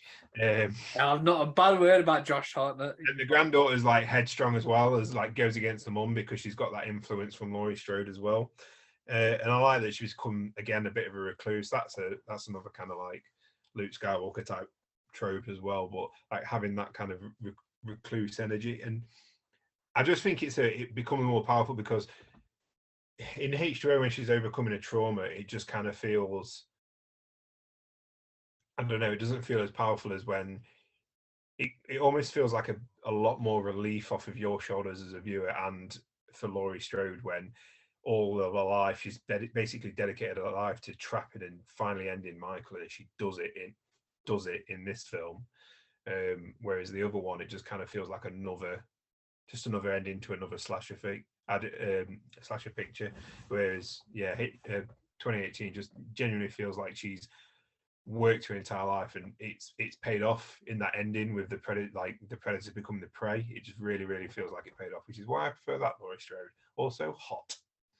I'm not a bad word about Josh Hartnett. And the granddaughter's like headstrong as well, as like goes against the mum because she's got that influence from Laurie Strode as well. And I like that she's become again a bit of a recluse. That's another kind of like Luke Skywalker type trope as well, but like having that kind of recluse energy. And I just think it becoming more powerful because in H2O, when she's overcoming a trauma, it just kind of feels, I don't know, it doesn't feel as powerful as when it almost feels like a lot more relief off of your shoulders as a viewer, and for Laurie Strode when all of her life she's basically dedicated her life to trapping and finally ending Michael, and she does it in this film. Whereas the other one, it just kind of feels like another ending to another slasher picture. Whereas 2018 just genuinely feels like she's worked her entire life, and it's paid off in that ending with the predator becoming the prey. It just really, really feels like it paid off, which is why I prefer that Laurie Strode. Also hot.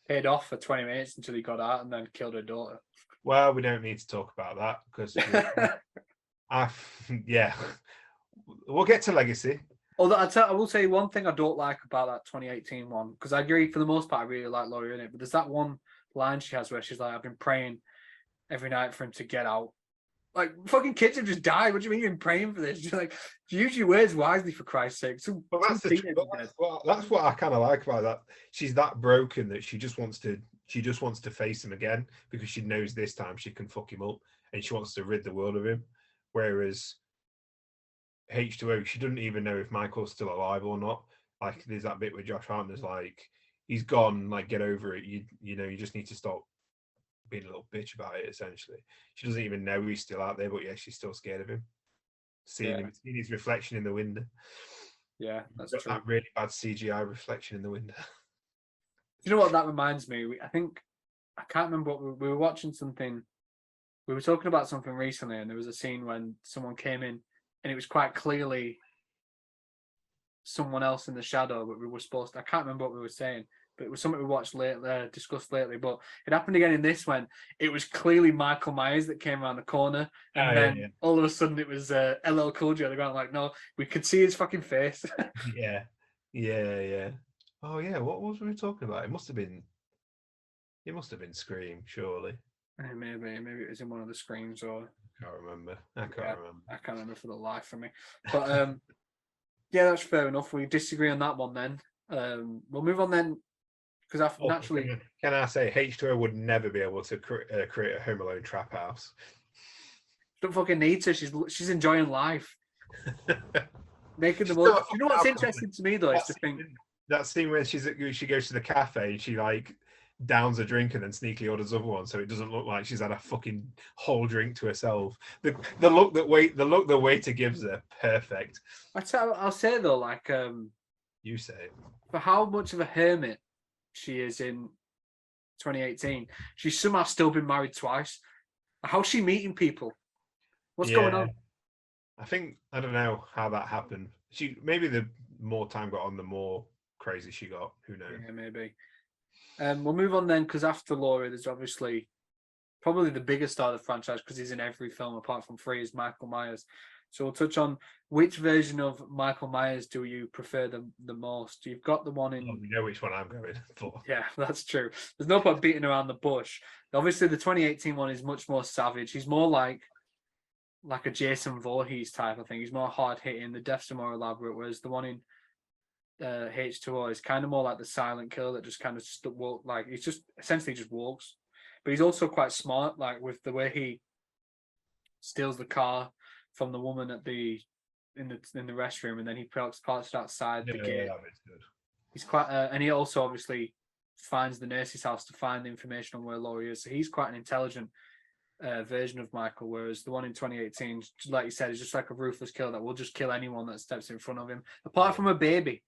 Paid off for 20 minutes until he got out and then killed her daughter. Well, we don't need to talk about that because yeah, we'll get to Legacy. Although I will say one thing I don't like about that 2018 one, because I agree for the most part I really like Laurie in it, but there's that one line she has where she's like, I've been praying every night for him to get out. Like, fucking kids have just died. What do you mean you've been praying for this? You're like, use your words wisely, for Christ's sake. That's what I kind of like about that. She's that broken that she just wants to face him again because she knows this time she can fuck him up and she wants to rid the world of him. Whereas H2O, she doesn't even know if Michael's still alive or not. Like, there's that bit where Josh Hartnett's like, he's gone, like, get over it. You know, you just need to stop being a little bitch about it, essentially. She doesn't even know he's still out there, but yeah, she's still scared of him. Seeing his reflection in the window. Yeah, that's true. That really bad CGI reflection in the window. You know what that reminds me? I can't remember what we were watching something. We were talking about something recently, and there was a scene when someone came in, and it was quite clearly someone else in the shadow, but we were supposed to, I can't remember what we were saying, but it was something we watched discussed lately. But it happened again in this when it was clearly Michael Myers that came around the corner, and then all of a sudden it was LL Cool J on the ground. Like, no, we could see his fucking face. yeah. Oh yeah, what was we talking about? It must have been Scream, surely. Maybe it was in one of the Screams, or I can't remember. I can't remember for the life of me. But yeah, that's fair enough. We disagree on that one then. We'll move on then, because naturally, can I say H2O would never be able to create a Home Alone trap house. Don't fucking need to. She's enjoying life, making the most. You know what's interesting to me though is to think that scene when she goes to the cafe and she like downs a drink and then sneakily orders other one, so it doesn't look like she's had a fucking whole drink to herself. The look the waiter gives her, perfect. I'll say though, like you say it. For how much of a hermit she is in 2018, she's somehow still been married twice. How's she meeting people? What's going on? I don't know how that happened. She maybe the more time got on, the more crazy she got. Who knows? Yeah, maybe. We'll move on then, because after Laurie, there's obviously probably the biggest star of the franchise, because he's in every film apart from 3, is Michael Myers. So we'll touch on which version of Michael Myers do you prefer the most? You've got the one in... Oh, you know which one I'm going for. Yeah, that's true. There's no point beating around the bush. Obviously, the 2018 one is much more savage. He's more like a Jason Voorhees type of thing. He's more hard-hitting. The deaths are more elaborate, whereas the one in H2O is kind of more like the silent killer that just kind of like he's just essentially just walks. But he's also quite smart, like with the way he steals the car from the woman in the restroom, and then he parks it outside the gate. Yeah, good. He's quite, and he also obviously finds the nurse's house to find the information on where Laurie is. So he's quite an intelligent version of Michael, whereas the one in 2018, like you said, is just like a ruthless killer that will just kill anyone that steps in front of him, apart from a baby.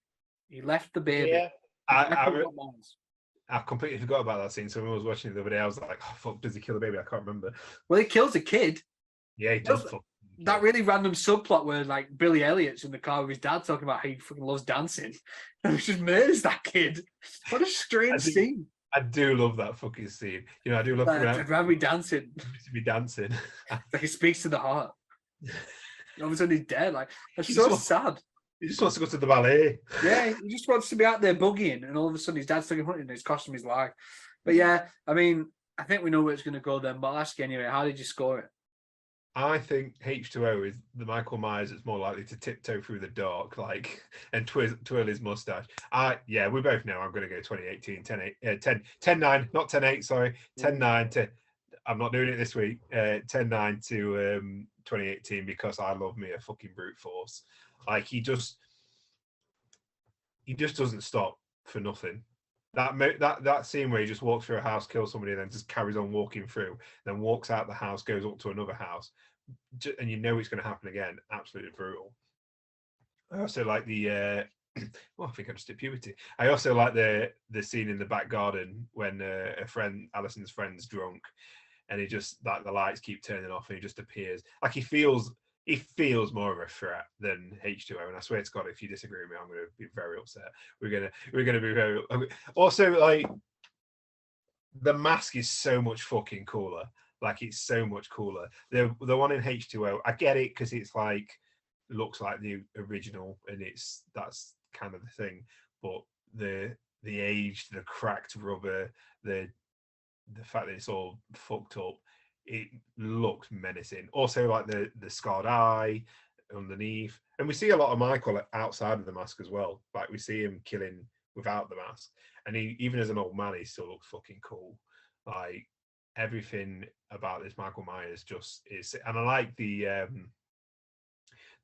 He left the baby. Yeah, I completely forgot about that scene. So when I was watching it the other day, I was like, "Oh fuck, does he kill the baby?" I can't remember. Well, he kills a kid. Yeah, he does. That really random subplot where like Billy Elliot's in the car with his dad talking about how he fucking loves dancing, and he just murders that kid. What a strange scene. I do love that fucking scene. You know, I do love. I'd rather be dancing. To be dancing. Like he speaks to the heart. All of a sudden he's dead. Like that's so sad. He just wants to go to the ballet. Yeah, he just wants to be out there boogieing, and all of a sudden his dad's taking hunting, and it's costing his life. But yeah, I mean, I think we know where it's going to go then. But I'll ask you anyway. How did you score it? I think H2O is the Michael Myers that's more likely to tiptoe through the dark, like, and twirl his mustache. We both know I'm going to go 2018, 10-9, not 10-8, sorry, 10-9 to. I'm not doing it this week. 10-9 to 2018 because I love me a fucking brute force. Like he just doesn't stop for nothing. That scene where he just walks through a house, kills somebody, and then just carries on walking through, then walks out the house, goes up to another house, and you know it's going to happen again. Absolutely brutal. I also like the. I think I'm just at puberty. I also like the scene in the back garden when Allison's friend's drunk, and he just like the lights keep turning off, and he just appears. Like he feels more of a threat than H2O. And I swear to God, if you disagree with me, I'm going to be very upset. We're gonna be very. Also, like the mask is so much fucking cooler. Like it's so much cooler. The one in H2O, I get it because it's like looks like the original, and that's kind of the thing. But the aged, the cracked rubber, the fact that it's all fucked up, it looks menacing. Also, like the scarred eye underneath, and we see a lot of Michael outside of the mask as well. Like we see him killing without the mask, and he even as an old man, he still looks fucking cool. Like everything about this Michael Myers just is, and I like the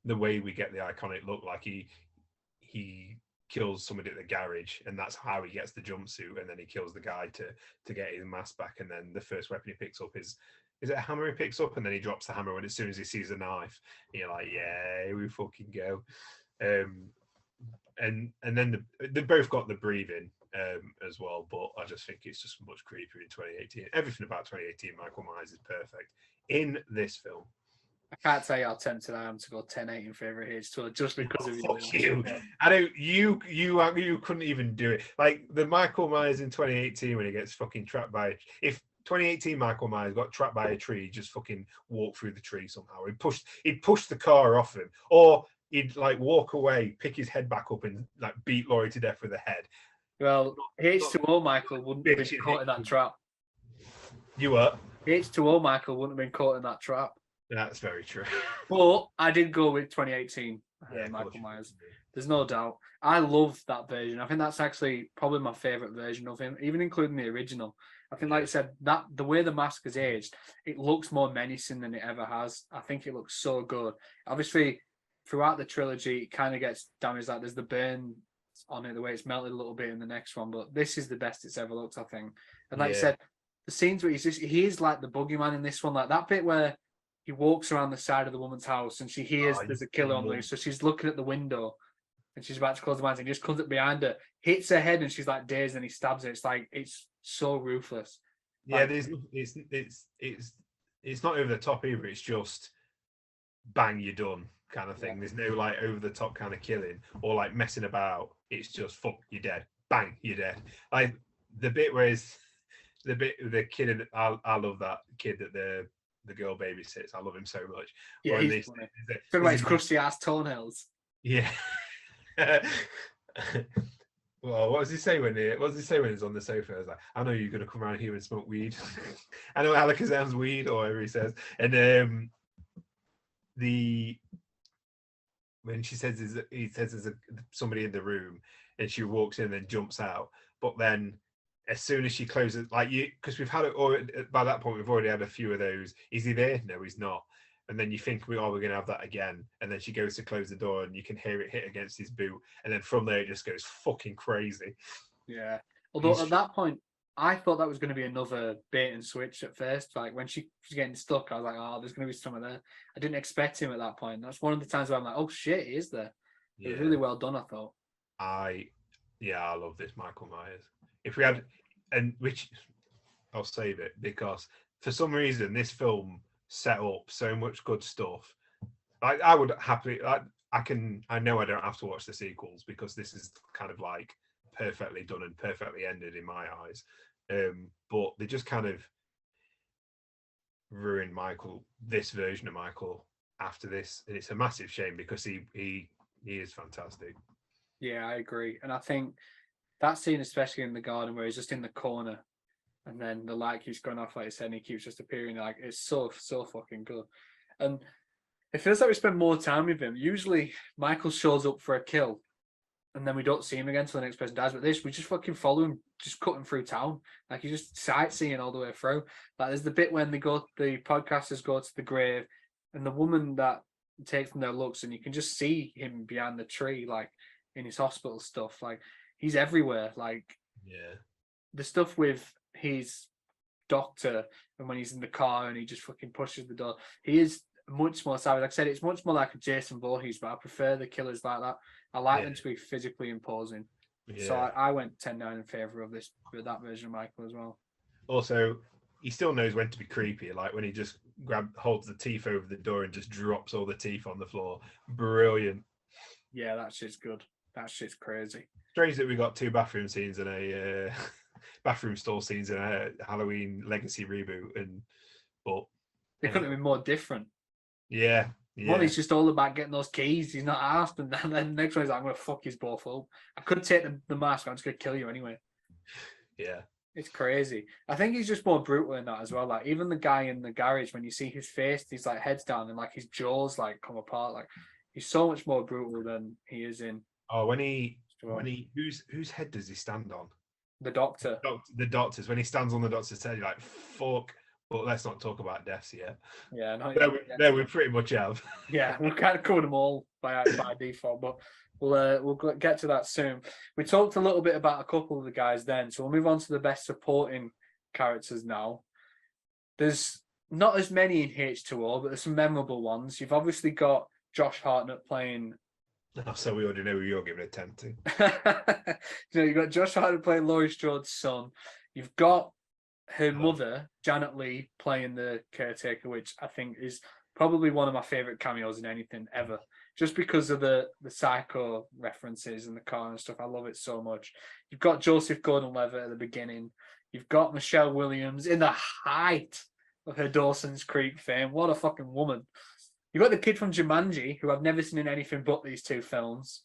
way we get the iconic look. Like he kills somebody at the garage, and that's how he gets the jumpsuit, and then he kills the guy to get his mask back, and then the first weapon he picks up is it a hammer he picks up, and then he drops the hammer when as soon as he sees a knife, and you're like, yeah, here we fucking go. And then they both got the breathing as well, but I just think it's just much creepier in 2018. Everything about 2018 Michael Myers is perfect in this film. I can't tell you how tempted I am to go 10-8 in favour of H2O just because of fuck you. I don't. You couldn't even do it. Like the Michael Myers in 2018 when he gets fucking trapped by. If 2018 Michael Myers got trapped by a tree, he'd just fucking walk through the tree somehow. He'd push the car off him, or he'd like walk away, pick his head back up, and like beat Laurie to death with a head. Well, H2O Michael wouldn't have been caught in that trap. You what? H2O Michael wouldn't have been caught in that trap. That's very true. But I did go with 2018 Yeah, Michael Myers. There's no doubt. I love that version. I think that's actually probably my favourite version of him, even including the original. I think, like I said, that the way the mask has aged, it looks more menacing than it ever has. I think it looks so good. Obviously, throughout the trilogy, it kind of gets damaged. Like there's the burn on it, the way it's melted a little bit in the next one, but this is the best it's ever looked, I think. And like I said, the scenes where he is like the boogeyman in this one, like that bit where he walks around the side of the woman's house and she hears there's a killer on loose, so she's looking at the window and she's about to close the blinds and he just comes up behind her, hits her head, and she's like dazed, and he stabs her. It's like it's so ruthless. Yeah, it's not over the top either. It's just bang, you're done kind of thing. There's no like over the top kind of killing or like messing about. It's just fuck, you're dead. Bang, you're dead. Like the bit where the kid, I love that kid that the girl babysits. I love him so much. Yeah, he's funny. Talking about his crusty ass toenails. Yeah. Well, what does he say when he's on the sofa? He's like, I know you're gonna come around here and smoke weed. I know Alakazam's weed, or whatever he says. And when she says he says there's somebody in the room, and she walks in and then jumps out. But then as soon as she closes, like because we've had it, or by that point we've already had a few of those. Is he there? No, he's not. And then you think we're going to have that again. And then she goes to close the door and you can hear it hit against his boot. And then from there, it just goes fucking crazy. Yeah. Although at that point, I thought that was going to be another bait and switch at first. Like when she was getting stuck, I was like, oh, there's going to be someone there. I didn't expect him at that point. That's one of the times where I'm like, oh shit, he is there. It was really well done, I thought. I love this Michael Myers. If we had, and which I'll save it because for some reason, this film set up so much good stuff. Like I would happily, I know I don't have to watch the sequels because this is kind of like perfectly done and perfectly ended in my eyes. But they just kind of ruined this version of Michael after this, and it's a massive shame because he is fantastic. Yeah, I agree, and I think that scene, especially in the garden where he's just in the corner. And then the light keeps going off, like I said, and he keeps just appearing. Like it's so fucking good, and it feels like we spend more time with him. Usually, Michael shows up for a kill, and then we don't see him again until the next person dies. But this, we just fucking follow him, just cutting through town, like he's just sightseeing all the way through. Like there's the bit when the podcasters go to the grave, and the woman that takes them their looks, and you can just see him behind the tree, like in his hospital stuff. Like he's everywhere. Like the stuff with his doctor, and when he's in the car and he just fucking pushes the door, he is much more savage. Like I said, it's much more like a Jason Voorhees, but I prefer the killers like that. I like them to be physically imposing. So I went 10-9 in favour of that version of Michael as well. Also, he still knows when to be creepy, like when he just holds the teeth over the door and just drops all the teeth on the floor. Brilliant. Yeah, that shit's good. That shit's crazy. Strange that we got 2 bathroom scenes and a bathroom stall scenes in a Halloween Legacy reboot, but They couldn't have been more different. yeah. One is just all about getting those keys. He's not asked, and then the next one is like, I'm gonna fuck his both up. I could take the mask. I'm just gonna kill you anyway. Yeah. It's crazy. I think he's just more brutal in that as well. Like even the guy in the garage, when you see his face, he's like heads down and like his jaws like come apart. Like he's so much more brutal than he is in. Oh, when he whose head does he stand on? The Doctor. The doctor's. When he stands on the doctor's head, you're like, fuck. But let's not talk about deaths yet. Yeah, no, there we pretty much have. Yeah, we've kind of covered them all by default, but we'll get to that soon. We talked a little bit about a couple of the guys then, so we'll move on to the best supporting characters now. There's not as many in H2O, but there's some memorable ones. You've obviously got Josh Hartnett playing. Oh, so we already know who you're giving a 10 to. You've got Josh Hartnett playing Laurie Strode's son. You've got her mother, Janet Leigh, playing the caretaker, which I think is probably one of my favorite cameos in anything ever. Just because of the psycho references and the car and stuff. I love it so much. You've got Joseph Gordon-Levitt at the beginning. You've got Michelle Williams in the height of her Dawson's Creek fame. What a fucking woman. You've got the kid from Jumanji, who I've never seen in anything but these 2 films.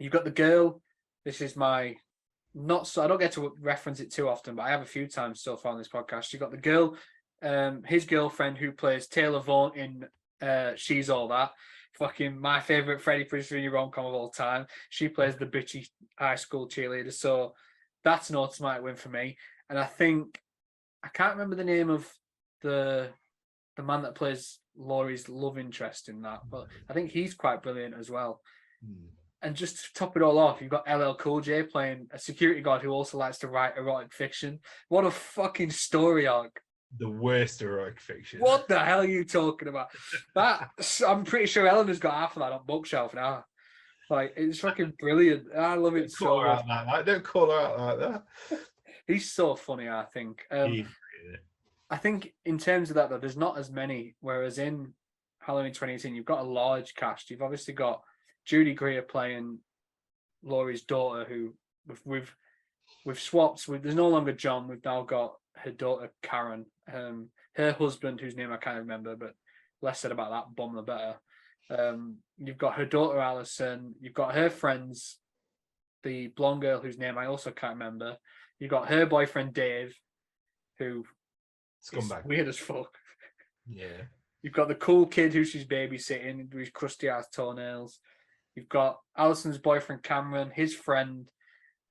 You've got the girl. This is my I don't get to reference it too often, but I have a few times so far on this podcast. You've got the girl, his girlfriend, who plays Taylor Vaughn in She's All That. Fucking my favorite Freddie Prinze Jr. rom-com of all time. She plays the bitchy high school cheerleader, so that's an automatic win for me. And I think I can't remember the name of the man that plays Laurie's love interest in that, but I think he's quite brilliant as well. And just to top it all off, you've got LL Cool J playing a security guard who also likes to write erotic fiction. What a fucking story arc. The worst erotic fiction. What the hell are you talking about? That I'm pretty sure Eleanor's got half of that on bookshelf now. Like, it's fucking brilliant. I love it so much. Don't call her out like that. He's so funny, I think. I think in terms of that, though, there's not as many, whereas in Halloween 2018, you've got a large cast. You've obviously got Judy Greer playing Laurie's daughter, who we've swapped. There's no longer John. We've now got her daughter Karen. Her husband, whose name I can't remember, but less said about that bomb the better. You've got her daughter Alison. You've got her friends, the blonde girl whose name I also can't remember. You've got her boyfriend Dave, who is weird as fuck. Yeah. You've got the cool kid who she's babysitting with his crusty ass toenails. You've got Alison's boyfriend Cameron, his friend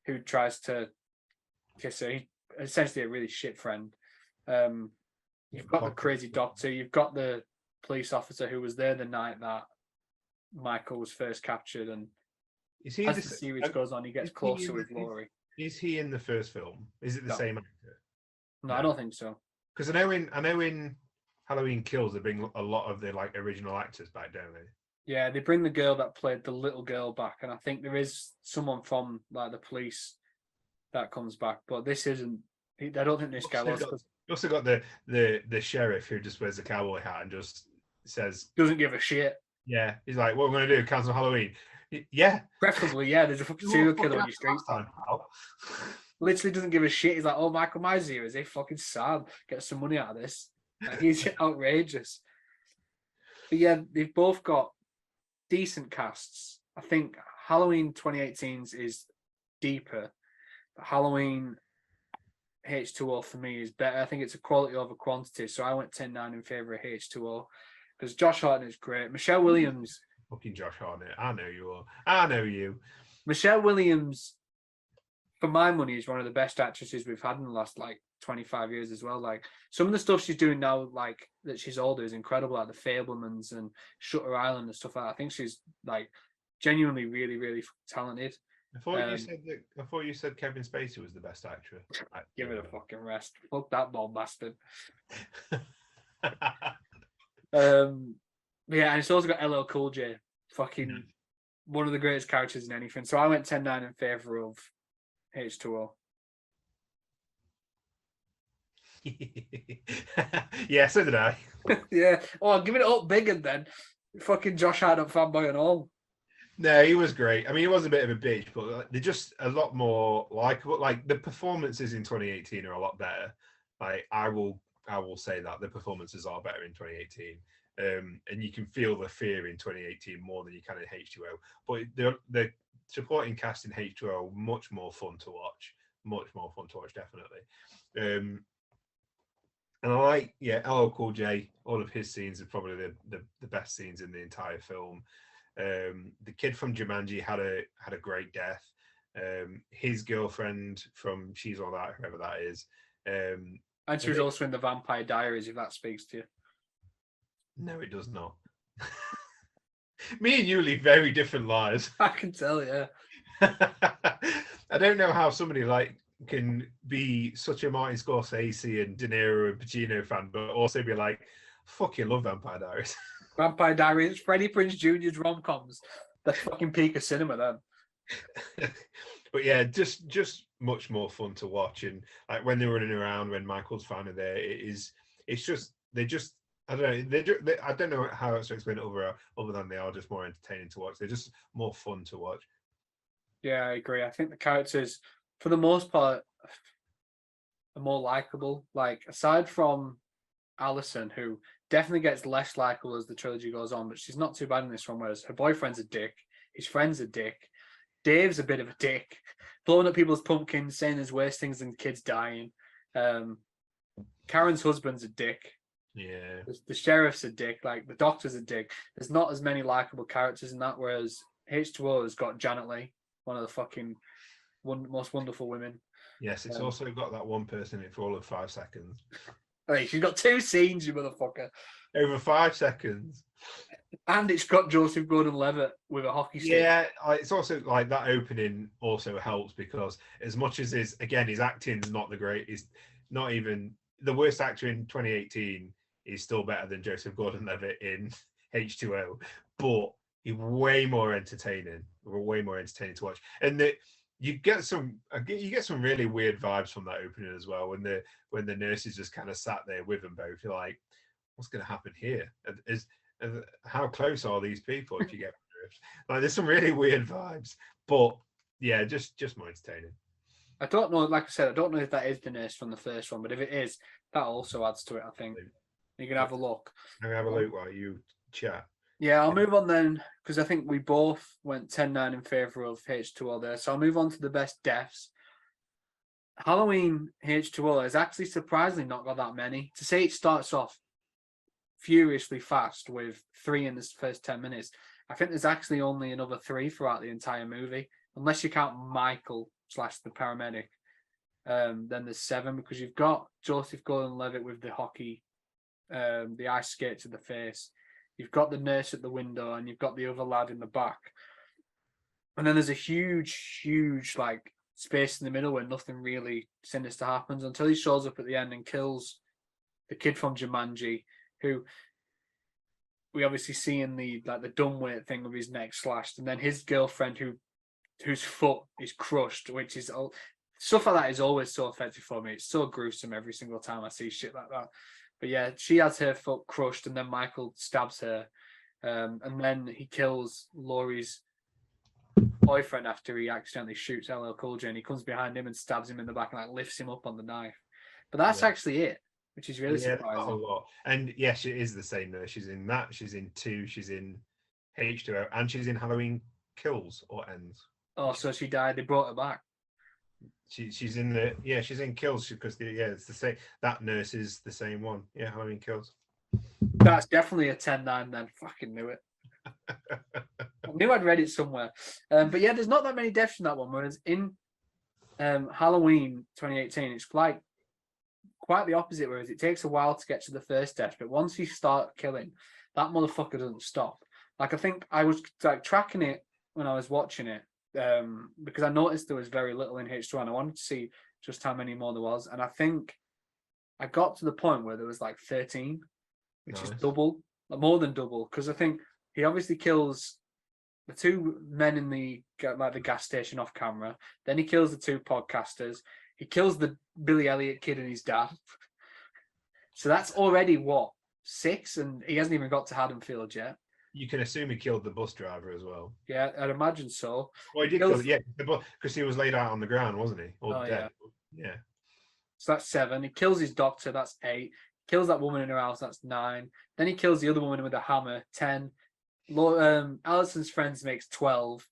who tries to kiss her. He's essentially a really shit friend. You've got the crazy doctor. You've got the police officer who was there the night that Michael was first captured. And as the series goes on, he gets closer with Laurie. Is he in the first film? Is it the same actor? No, I don't think so. Because I know in Halloween Kills they bring a lot of the like original actors back, don't they? Yeah, they bring the girl that played the little girl back, and I think there is someone from like the police that comes back, but this isn't. I don't think this guy was. You also got the sheriff who just wears a cowboy hat and just says doesn't give a shit. Yeah, he's like, "What we're going to do? Cancel Halloween." Yeah, preferably. Yeah, there's a fucking serial killer on your street. Literally doesn't give a shit. He's like, "Oh, Michael Myers here. Is he fucking sad? Get some money out of this." Like, he's outrageous. But yeah, they've both got decent casts. I think Halloween 2018's is deeper, but Halloween H2O for me is better. I think it's a quality over quantity. So I went 10-9 in favour of H2O because Josh Hartnett is great. Michelle Williams. Fucking Josh Hartnett. I know you are. I know you. Michelle Williams, for my money, is one of the best actresses we've had in the last like 25 years as well. Like some of the stuff she's doing now, like that she's older, is incredible. Like the Fablemans and Shutter Island and stuff like that. I think she's like genuinely really, really talented. I thought you said Kevin Spacey was the best actor. Give it a fucking rest. Fuck that bald bastard. Yeah, and it's also got LL Cool J, fucking one of the greatest characters in anything. So I went 10-9 in favour of H2O. Yeah, so did I. Yeah. Oh, I'm giving it up big and then fucking Josh Hartnett fanboy and all. No, he was great. I mean, he was a bit of a bitch, but they're just a lot more likable. Like the performances in 2018 are a lot better. Like I will say that the performances are better in 2018. And you can feel the fear in 2018 more than you can in H2O. But the supporting cast in H2O much more fun to watch. Much more fun to watch, definitely. And I like, yeah, LL Cool J. All of his scenes are probably the best scenes in the entire film. The kid from Jumanji had a great death. His girlfriend from She's All That, whoever that is. And she was also in the Vampire Diaries, if that speaks to you. No, it does not. Me and you lead very different lives. I can tell, yeah. I don't know how somebody like can be such a Martin Scorsese and De Niro and Pacino fan, but also be like, fucking love Vampire Diaries. Vampire Diaries, Freddie Prinze Jr.'s rom-coms. The fucking peak of cinema then. But yeah, just much more fun to watch. And like when they're running around, when Michael's finally there, it's just they just I don't know I don't know how else to explain it other than they are just more entertaining to watch. They're just more fun to watch. Yeah, I agree. I think the characters, for the most part, are more likable. Like aside from Alison, who definitely gets less likable as the trilogy goes on, but she's not too bad in this one. Whereas her boyfriend's a dick, his friend's a dick, Dave's a bit of a dick, blowing up people's pumpkins, saying there's worse things than kids dying. Karen's husband's a dick. Yeah. The sheriff's a dick. Like the doctor's a dick. There's not as many likable characters in that. Whereas H2O has got Janet Leigh, one of the fucking most wonderful women. Yes, it's also got that one person in it for all of 5 seconds. Hey, she's got 2 scenes, you motherfucker. Over 5 seconds. And it's got Joseph Gordon-Levitt with a hockey stick. Yeah, it's also like that opening also helps because as much as his acting's not the great, he's not even the worst actor in 2018 is still better than Joseph Gordon-Levitt in H2O, but he's way more entertaining to watch. And you get some really weird vibes from that opening as well when the nurses just kind of sat there with them both. You're like, what's going to happen here? How close are these people? If you get like, there's some really weird vibes, but yeah, just more entertaining. I don't know. Like I said, I don't know if that is the nurse from the first one, but if it is, that also adds to it. I think you can have a look. I'm gonna have a look while you chat. Yeah, I'll move on then because I think we both went 10-9 in favor of H2O there. So I'll move on to the best deaths. Halloween H2O has actually surprisingly not got that many. To say it starts off furiously fast with 3 in the first 10 minutes, I think there's actually only another 3 throughout the entire movie, unless you count Michael / the paramedic. Then there's 7 because you've got Joseph Gordon-Levitt with the hockey, the ice skate to the face. You've got the nurse at the window, and you've got the other lad in the back. And then there's a huge like space in the middle where nothing really sinister happens until he shows up at the end and kills the kid from Jumanji, who we obviously see in the dumbweight thing with his neck slashed, and then his girlfriend whose foot is crushed, which is stuff like that is always so effective for me. It's so gruesome every single time I see shit like that. But yeah, she has her foot crushed, and then Michael stabs her, and then he kills Laurie's boyfriend after he accidentally shoots LL Cool J, and he comes behind him and stabs him in the back and like lifts him up on the knife. But that's actually it, which is really surprising. A lot. And yes, it is the same though. She's in that. She's in 2. She's in H2O, and she's in Halloween Kills or Ends. Oh, so she died. They brought her back. She's in she's in Kills because it's the same. That nurse is the same one. Yeah, Halloween Kills. That's definitely a 10-9 then. Fucking knew it. I knew I'd read it somewhere. But yeah, there's not that many deaths in that one. Whereas in Halloween 2018, it's like quite the opposite. Whereas it takes a while to get to the first death, but once you start killing, that motherfucker doesn't stop. Like I think I was like tracking it when I was watching it. Because I noticed there was very little in H2 and I wanted to see just how many more there was, and I think I got to the point where there was like 13, which is double, more than double, because I think he obviously kills the 2 men in the gas station off camera, then he kills the 2 podcasters, he kills the Billy Elliot kid and his dad, So that's already what, 6, and he hasn't even got to Haddonfield yet. You can assume he killed the bus driver as well. Yeah, I'd imagine so. Well, he did kill, yeah, because he was laid out on the ground, wasn't he? Or dead. Yeah. So that's 7. He kills his doctor. That's 8. Kills that woman in her house. That's 9. Then he kills the other woman with a hammer. 10. Alison's friends makes 12.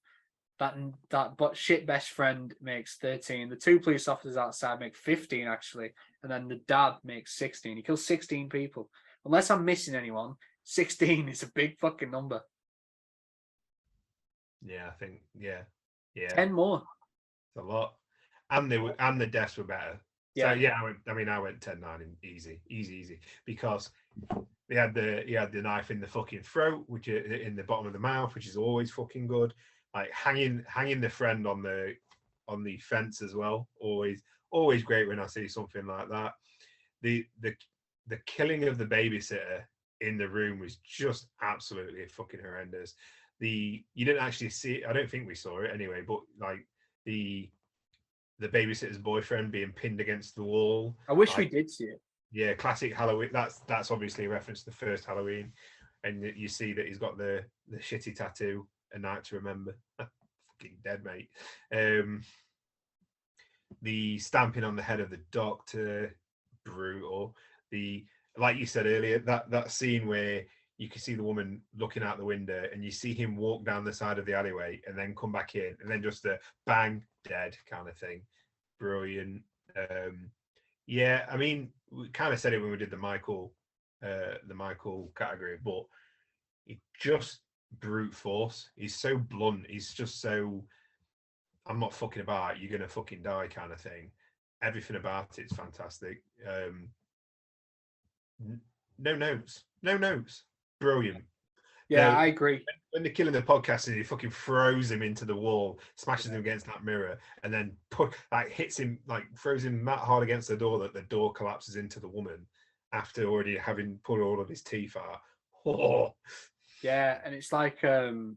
That shit best friend makes 13. The 2 police officers outside make 15 actually, and then the dad makes 16. He kills 16 people. Unless I'm missing anyone, 16 is a big fucking number. Yeah, I think yeah. 10 more. It's a lot, and the deaths were better. Yeah. So yeah, I went 10-9 and easy because he had the knife in the fucking throat, which in the bottom of the mouth, which is always fucking good. Like hanging the friend on the fence as well. Always great when I see something like that. The killing of the babysitter in the room was just absolutely fucking horrendous. You didn't actually see it. I don't think we saw it anyway, but like the babysitter's boyfriend being pinned against the wall. I wish we did see it. Yeah, classic Halloween. That's obviously a reference to the first Halloween, and you see that he's got the shitty tattoo, A Night to Remember. Fucking dead, mate. The stamping on the head of the doctor, brutal. Like you said earlier, that scene where you can see the woman looking out the window and you see him walk down the side of the alleyway and then come back in and then just a bang, dead kind of thing. Brilliant. Yeah, I mean, we kind of said it when we did the Michael category, but he just brute force. He's so blunt. He's just so, I'm not fucking about, you're gonna fucking die kind of thing. Everything about it's fantastic. No notes. Brilliant. Yeah, I agree. When they're killing the podcast and he fucking throws him into the wall, smashes him against that mirror, and then hits him, throws him that hard against the door that the door collapses into the woman after already having pulled all of his teeth out. Oh. Yeah, and it's like the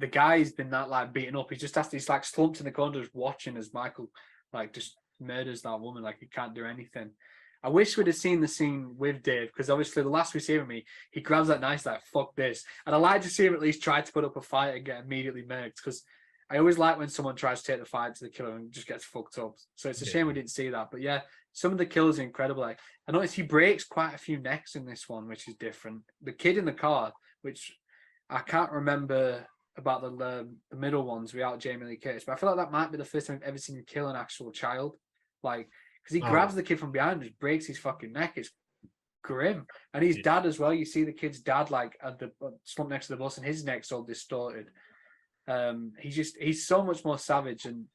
guy's been that beaten up. He's slumped in the corner just watching as Michael just murders that woman. He can't do anything. I wish we'd have seen the scene with Dave, because obviously the last we see of him, he grabs that knife fuck this. And I like to see him at least try to put up a fight and get immediately murked, because I always like when someone tries to take the fight to the killer and just gets fucked up. So it's a shame we didn't see that. But yeah, some of the kills are incredible. I noticed he breaks quite a few necks in this one, which is different. The kid in the car, which I can't remember about the middle ones without Jamie Lee Curtis, but I feel like that might be the first time I've ever seen him kill an actual child. Because he grabs the kid from behind and just breaks his fucking neck. It's grim. And his dad as well. You see the kid's dad at the slumped next to the bus and his neck's all distorted. He's so much more savage. And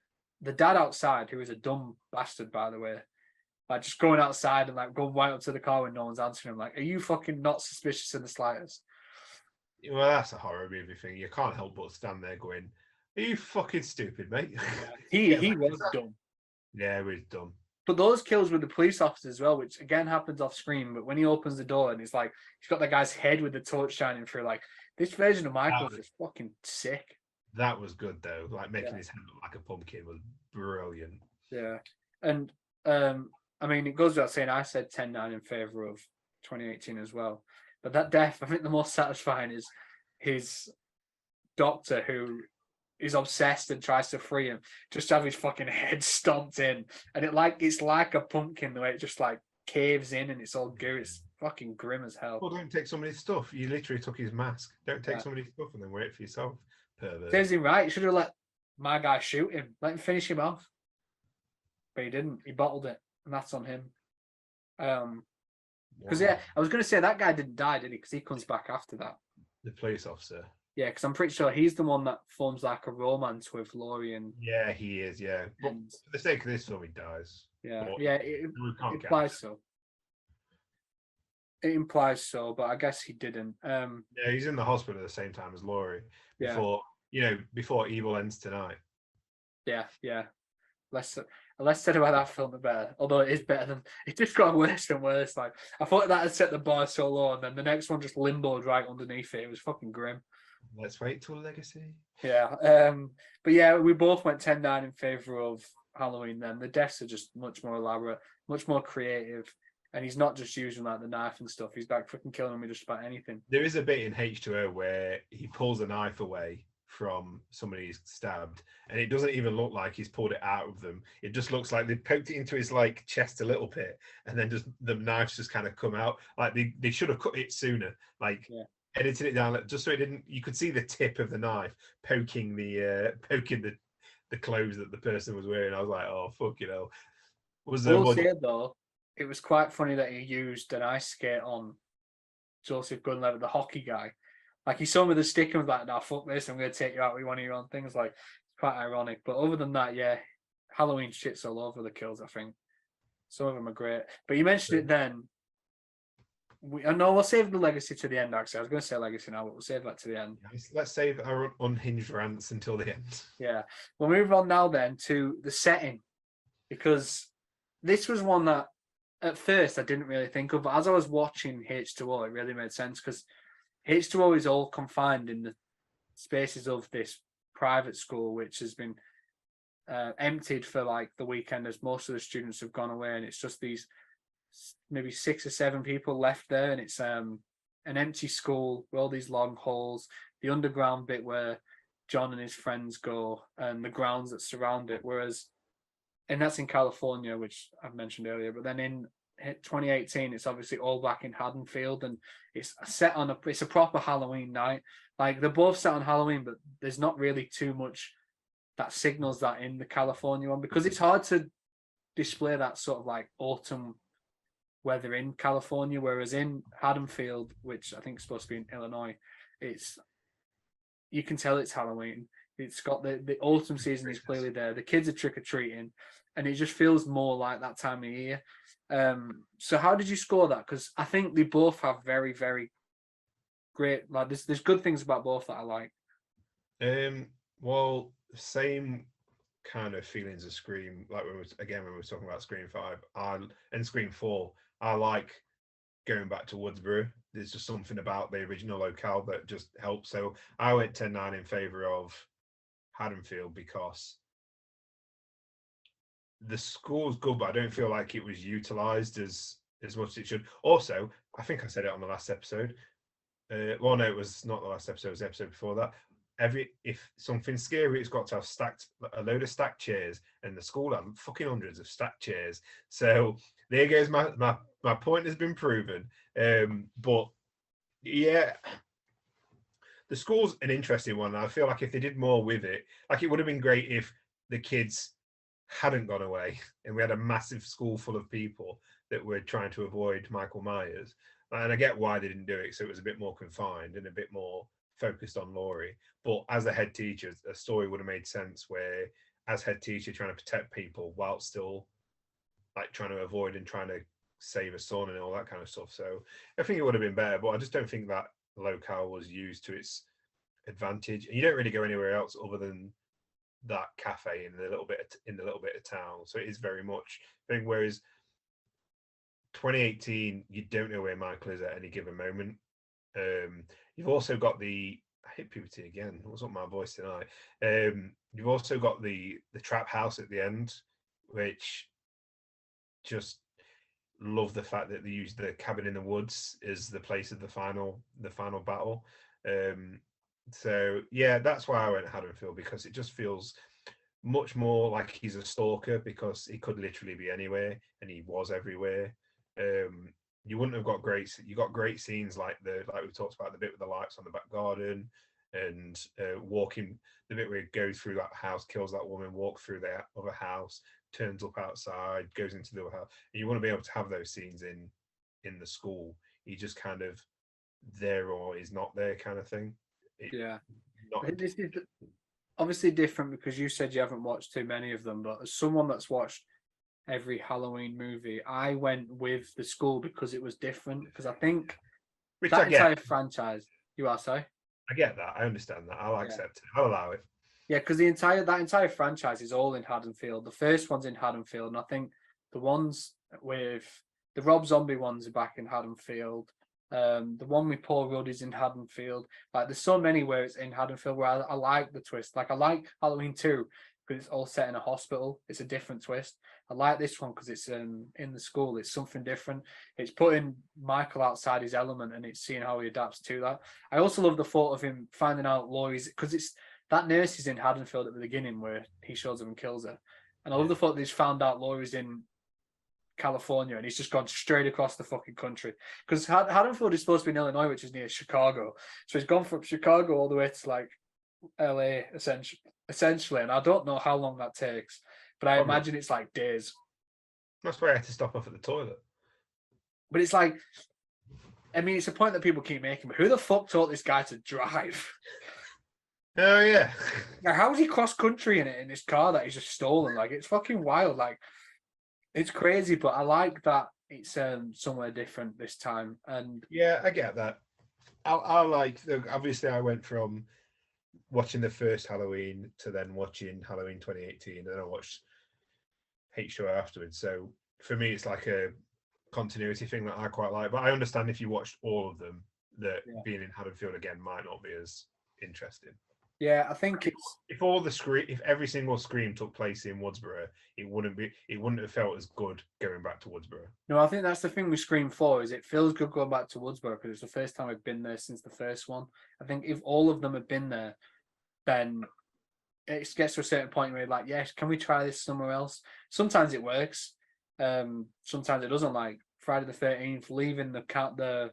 the dad outside, who is a dumb bastard, by the way, just going outside and going right up to the car when no one's answering him. Are you fucking not suspicious in the slightest? Well, that's a horror movie thing. You can't help but stand there going, "Are you fucking stupid, mate?" Yeah, he was dumb. Yeah, he was dumb. But those kills with the police officers as well, which again happens off screen, but when he opens the door and he's got that guy's head with the torch shining through, this version of Michael's just fucking sick. That was good though. Making his head look like a pumpkin was brilliant. Yeah. And I mean, it goes without saying I said 10-9 in favour of 2018 as well. But that death, I think the most satisfying is his doctor, who is obsessed and tries to free him, just to have his fucking head stomped in, and it's like a pumpkin the way it just caves in and it's all goo. It's fucking grim as hell. Well, don't take somebody's stuff. You literally took his mask. Don't take somebody's stuff and then wait for yourself. Pervert. Serves him right. You should have let my guy shoot him. Let him finish him off. But he didn't. He bottled it, and that's on him. Because I was going to say that guy didn't die, did he? Because he comes back after that. The police officer. Yeah, because I'm pretty sure he's the one that forms a romance with Laurie and. Yeah, he is. Yeah, but for the sake of this film, he dies. Yeah, it implies so. It implies so, but I guess he didn't. Yeah, he's in the hospital at the same time as Laurie before Evil Ends Tonight. Yeah. Less said about that film, the better. Although it is better than, it just got worse and worse. I thought that had set the bar so low, and then the next one just limboed right underneath it. It was fucking grim. Let's wait till Legacy. Yeah. But yeah, we both went 10-9 in favour of Halloween. Then the deaths are just much more elaborate, much more creative. and he's not just using like the knife and stuff. He's like freaking killing them with just about anything. There is a bit in H2O where he pulls a knife away from somebody he's stabbed, and it doesn't even look like he's pulled it out of them. It just looks like they poked it into his like chest a little bit, and then just the knives just kind of come out. Like they should have cut it sooner. Like edited it down just so it didn't. You could see the tip of the knife poking the clothes that the person was wearing. I was like, oh fuck, you know. I will say though, it was quite funny that he used an ice skate on Joseph Gordon-Levitt, the hockey guy. Like he saw him with a stick and was like, "Nah, fuck this! I'm going to take you out with one of your own things." Like it's quite ironic. But other than that, yeah, Halloween shits all over the kills. I think some of them are great. But you mentioned it then. No, we'll save the legacy to the end. Actually, I was going to say legacy now, but we'll save that to the end. Let's save our unhinged rants until the end. Yeah, we'll move on now then to the setting, because this was one that at first I didn't really think of, but as I was watching H2O, it really made sense because H2O is all confined in the spaces of this private school, which has been emptied for like the weekend as most of the students have gone away, and it's just these maybe 6 or 7 people left there, and it's an empty school with all these long halls, the underground bit where John and his friends go, and the grounds that surround it. And that's in California, which I've mentioned earlier. But then in 2018, it's obviously all back in Haddonfield, and it's set on it's a proper Halloween night. Like they're both set on Halloween, but there's not really too much that signals that in the California one, because it's hard to display that sort of like autumn weather in California, whereas in Haddonfield, which I think is supposed to be in Illinois, you can tell it's Halloween. It's got the autumn season is clearly there. The kids are trick-or-treating, and it just feels more like that time of year. So how did you score that? Because I think they both have very, very great, like there's good things about both that I like. Well, same kind of feelings of Scream, like when we were talking about Scream 5 and Scream 4, I like going back to Woodsboro. There's just something about the original locale that just helps. So I went 10-9 in favor of Haddonfield because the school's good, but I don't feel like it was utilized as much as it should. Also, I think I said it on the last episode. Well, no, it was not the last episode, it was the episode before that. If something's scary, it's got to have a load of stacked chairs, and the school had fucking hundreds of stacked chairs. So there goes my point has been proven. But yeah, the school's an interesting one. I feel like if they did more with it, like it would have been great if the kids hadn't gone away and we had a massive school full of people that were trying to avoid Michael Myers. And I get why they didn't do it, so it was a bit more confined and a bit more focused on Laurie. But as a head teacher, a story would have made sense where, as head teacher, trying to protect people while still like trying to avoid and trying to save a son and all that kind of stuff. So I think it would have been better, but I just don't think that locale was used to its advantage. And you don't really go anywhere else other than that cafe in the little bit of town. So it is very much thing. Whereas 2018, you don't know where Michael is at any given moment. You've also got I hit puberty again. What's up my voice tonight? You've also got the trap house at the end, which just love the fact that they used the cabin in the woods as the place of the final battle. So yeah, that's why I went Haddonfield, because it just feels much more like he's a stalker, because he could literally be anywhere and he was everywhere. You wouldn't have got great scenes like we talked about, the bit with the lights on the back garden, and walking, the bit where he goes through that house, kills that woman, walk through their other house, turns up outside, goes into the other house. And you want to be able to have those scenes in the school. He just kind of there or is not there kind of thing. This is obviously different because you said you haven't watched too many of them, but as someone that's watched every Halloween movie, I went with the school because it was different. Because I think that entire franchise, you are sorry. I get that. I understand that. I'll accept it. I'll allow it. Yeah, because that entire franchise is all in Haddonfield. The first one's in Haddonfield, and I think the ones with the Rob Zombie ones are back in Haddonfield. The one with Paul Rudd is in Haddonfield. Like, there's so many where it's in Haddonfield where I like the twist. Like, I like Halloween 2 because it's all set in a hospital. It's a different twist. I like this one because it's in the school. It's something different. It's putting Michael outside his element, and it's seeing how he adapts to that. I also love the thought of him finding out Laurie's, because it's that nurse is in Haddonfield at the beginning where he shows up and kills her. And I love the thought that he's found out Laurie's in California and he's just gone straight across the fucking country, because Haddonfield is supposed to be in Illinois, which is near Chicago. So he's gone from Chicago all the way to like LA essentially, and I don't know how long that takes, but I imagine it's like days. That's why I had to stop off at the toilet. But it's like, I mean, it's a point that people keep making, but who the fuck taught this guy to drive? Oh yeah. Now, how is he cross country in this car that he's just stolen? Like, it's fucking wild. Like, it's crazy, but I like that it's somewhere different this time. And yeah, I get that. I like, obviously I went from watching the first Halloween to then watching Halloween 2018, and then I watched H20 afterwards. So for me, it's like a continuity thing that I quite like. But I understand if you watched all of them, that being in Haddonfield again might not be as interesting. Yeah, I think it's if every single Scream took place in Woodsboro, it wouldn't have felt as good going back to Woodsboro. No, I think that's the thing with Scream 4 is it feels good going back to Woodsboro because it's the first time I've been there since the first one. I think if all of them had been there, then it gets to a certain point where you're like, yes, can we try this somewhere else? Sometimes it works. Sometimes it doesn't. Like Friday the 13th, leaving the camps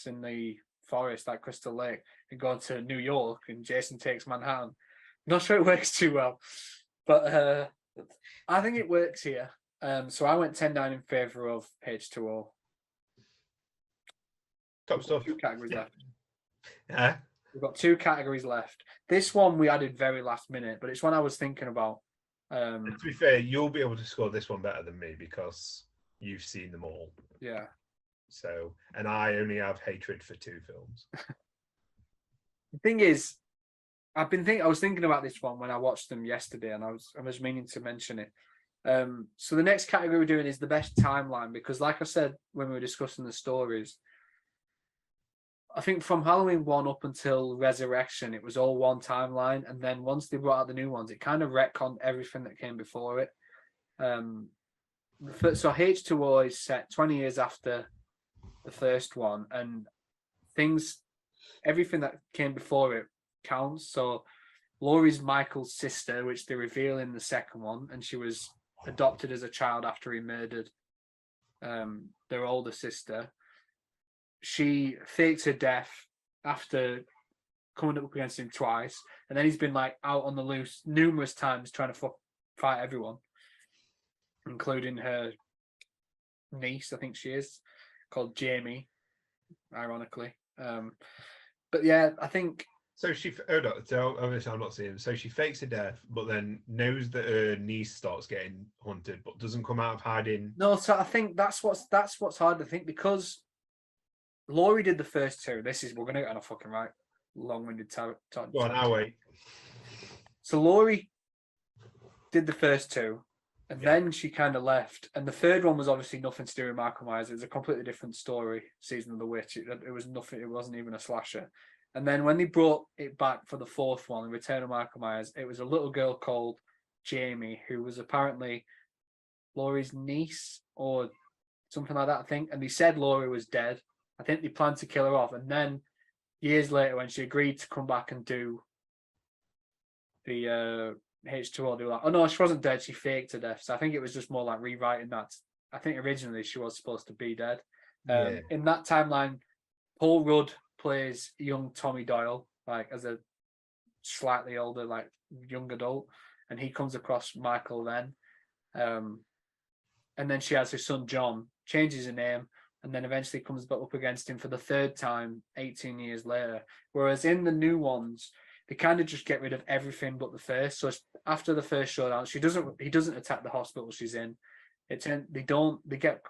in the forest like Crystal Lake and going to New York, and Jason takes Manhattan. Not sure it works too well, but I think it works here. So I went 10-9 in favour of H2O. Top stuff. 2 categories left. Yeah. We've got 2 categories left. This one we added very last minute, but it's one I was thinking about. To be fair, you'll be able to score this one better than me because you've seen them all. Yeah. So, and I only have hatred for 2 films. The thing is, I was thinking about this one when I watched them yesterday, and I was meaning to mention it. So the next category we're doing is the best timeline, because like I said when we were discussing the stories, I think from Halloween 1 up until Resurrection, it was all one timeline, and then once they brought out the new ones, it kind of retconned everything that came before it. So H2O is set 20 years after the first one, and everything that came before it counts. So Laurie's Michael's sister, which they reveal in the second one, and she was adopted as a child after he murdered their older sister. She faked her death after coming up against him twice, and then he's been like out on the loose numerous times trying to fight everyone, including her niece, I think she is, called Jamie, ironically. But yeah, I think so. So obviously I'm not seeing. So she fakes her death, but then knows that her niece starts getting hunted, but doesn't come out of hiding. No, so I think that's what's hard to think, because Laurie did the first 2. We're gonna get on a fucking right long-winded talk. Go on, I'll wait. So Laurie did the first 2, and then she kind of left. And the third one was obviously nothing to do with Michael Myers. It was a completely different story, Season of the Witch. It was nothing. It wasn't even a slasher. And then when they brought it back for the 4th one, Return of Michael Myers, it was a little girl called Jamie, who was apparently Laurie's niece or something like that, I think. And they said Laurie was dead. I think they planned to kill her off. And then years later, when she agreed to come back and do the H2O, they were like, oh no, she wasn't dead. She faked her death. So I think it was just more like rewriting that. I think originally she was supposed to be dead. In that timeline, Paul Rudd plays young Tommy Doyle, like as a slightly older, like young adult, and he comes across Michael then. And then she has her son John, changes her name, and then eventually comes back up against him for the 3rd time 18 years later. Whereas in the new ones, they kind of just get rid of everything but the first. So after the first showdown, he doesn't attack the hospital she's in. They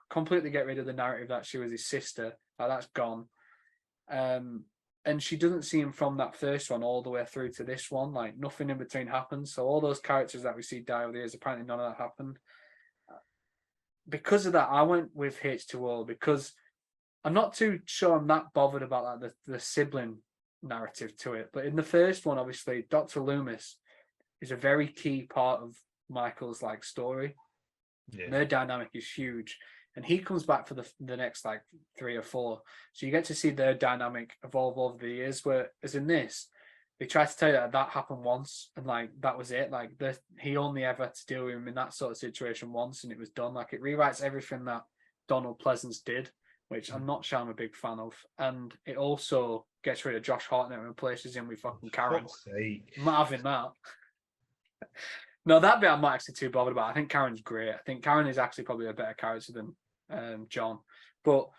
completely get rid of the narrative that she was his sister. Like, that's gone. And she doesn't see him from that first one all the way through to this one. Like, nothing in between happens. So all those characters that we see die over the years, apparently none of that happened. Because of that, I went with H2O, because I'm not too sure I'm that bothered about like the sibling narrative to it. But in the first one, obviously, Dr. Loomis is a very key part of Michael's like story. Yeah. Their dynamic is huge, and he comes back for the next like 3 or 4. So you get to see their dynamic evolve over the years. Whereas in this, they try to tell you that happened once, and like that was it. Like he only ever had to deal with him in that sort of situation once, and it was done. Like it rewrites everything that Donald Pleasance did, which I'm not sure I'm a big fan of, and it also gets rid of Josh Hartnett and replaces him with fucking Karen. I'm not having that. No, that bit I'm not actually too bothered about. I think Karen's great. I think Karen is actually probably a better character than John. But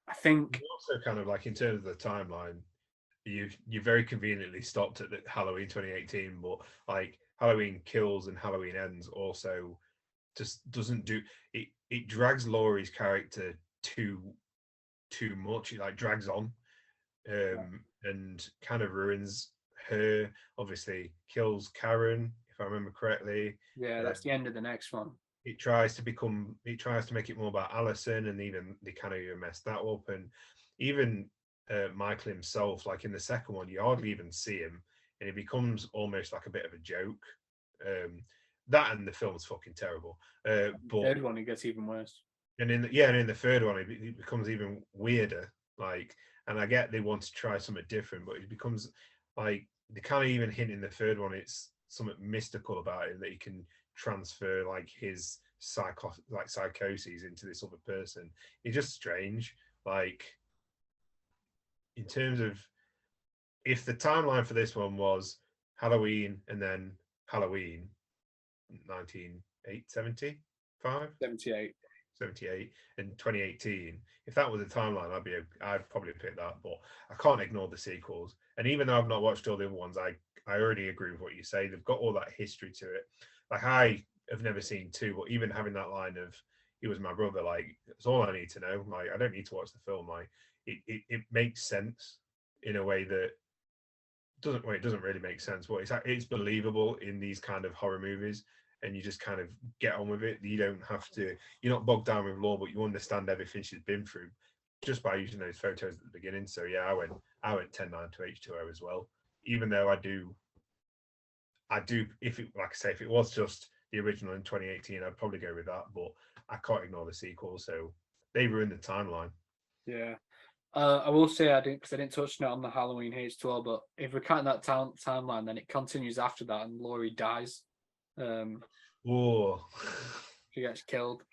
I think also kind of like in terms of the timeline, you very conveniently stopped at the Halloween 2018, but like Halloween Kills and Halloween Ends also just doesn't do it. It drags Laurie's character too much. It like drags on, and kind of ruins her. Obviously, kills Karen, if I remember correctly. yeah, that's the end of the next one. It tries to make it more about Alison, and even they kind of even mess that up. And even Michael himself, like in the second one, you hardly even see him, and it becomes almost like a bit of a joke. That and the film's fucking terrible. But third one, it gets even worse. And in the third one, it becomes even weirder. Like, and I get they want to try something different, but it becomes like they kind of even hint in the third one. It's something mystical about him that he can transfer like his psychoses into this other person. It's just strange. Like, in terms of if the timeline for this one was Halloween and then Halloween 1975 78 and 2018, if that was a timeline, I'd probably pick that. But I can't ignore the sequels, and even though I've not watched all the other ones, I already agree with what you say. They've got all that history to it. Like, I have never seen 2, but even having that line of he was my brother, like, it's all I need to know. Like, I don't need to watch the film. Like, it makes sense in a way that it doesn't really make sense, but it's believable in these kind of horror movies, and you just kind of get on with it. You don't have to, you're not bogged down with lore, but you understand everything she's been through just by using those photos at the beginning. So yeah, I went 10-9 to H2O as well. Even though I do, if it, like I say, if it was just the original in 2018, I'd probably go with that. But I can't ignore the sequel, so they ruined the timeline. Yeah. I will say I didn't touch on it on the Halloween H2O, but if we're counting that timeline, then it continues after that, and Laurie dies. Oh, she gets killed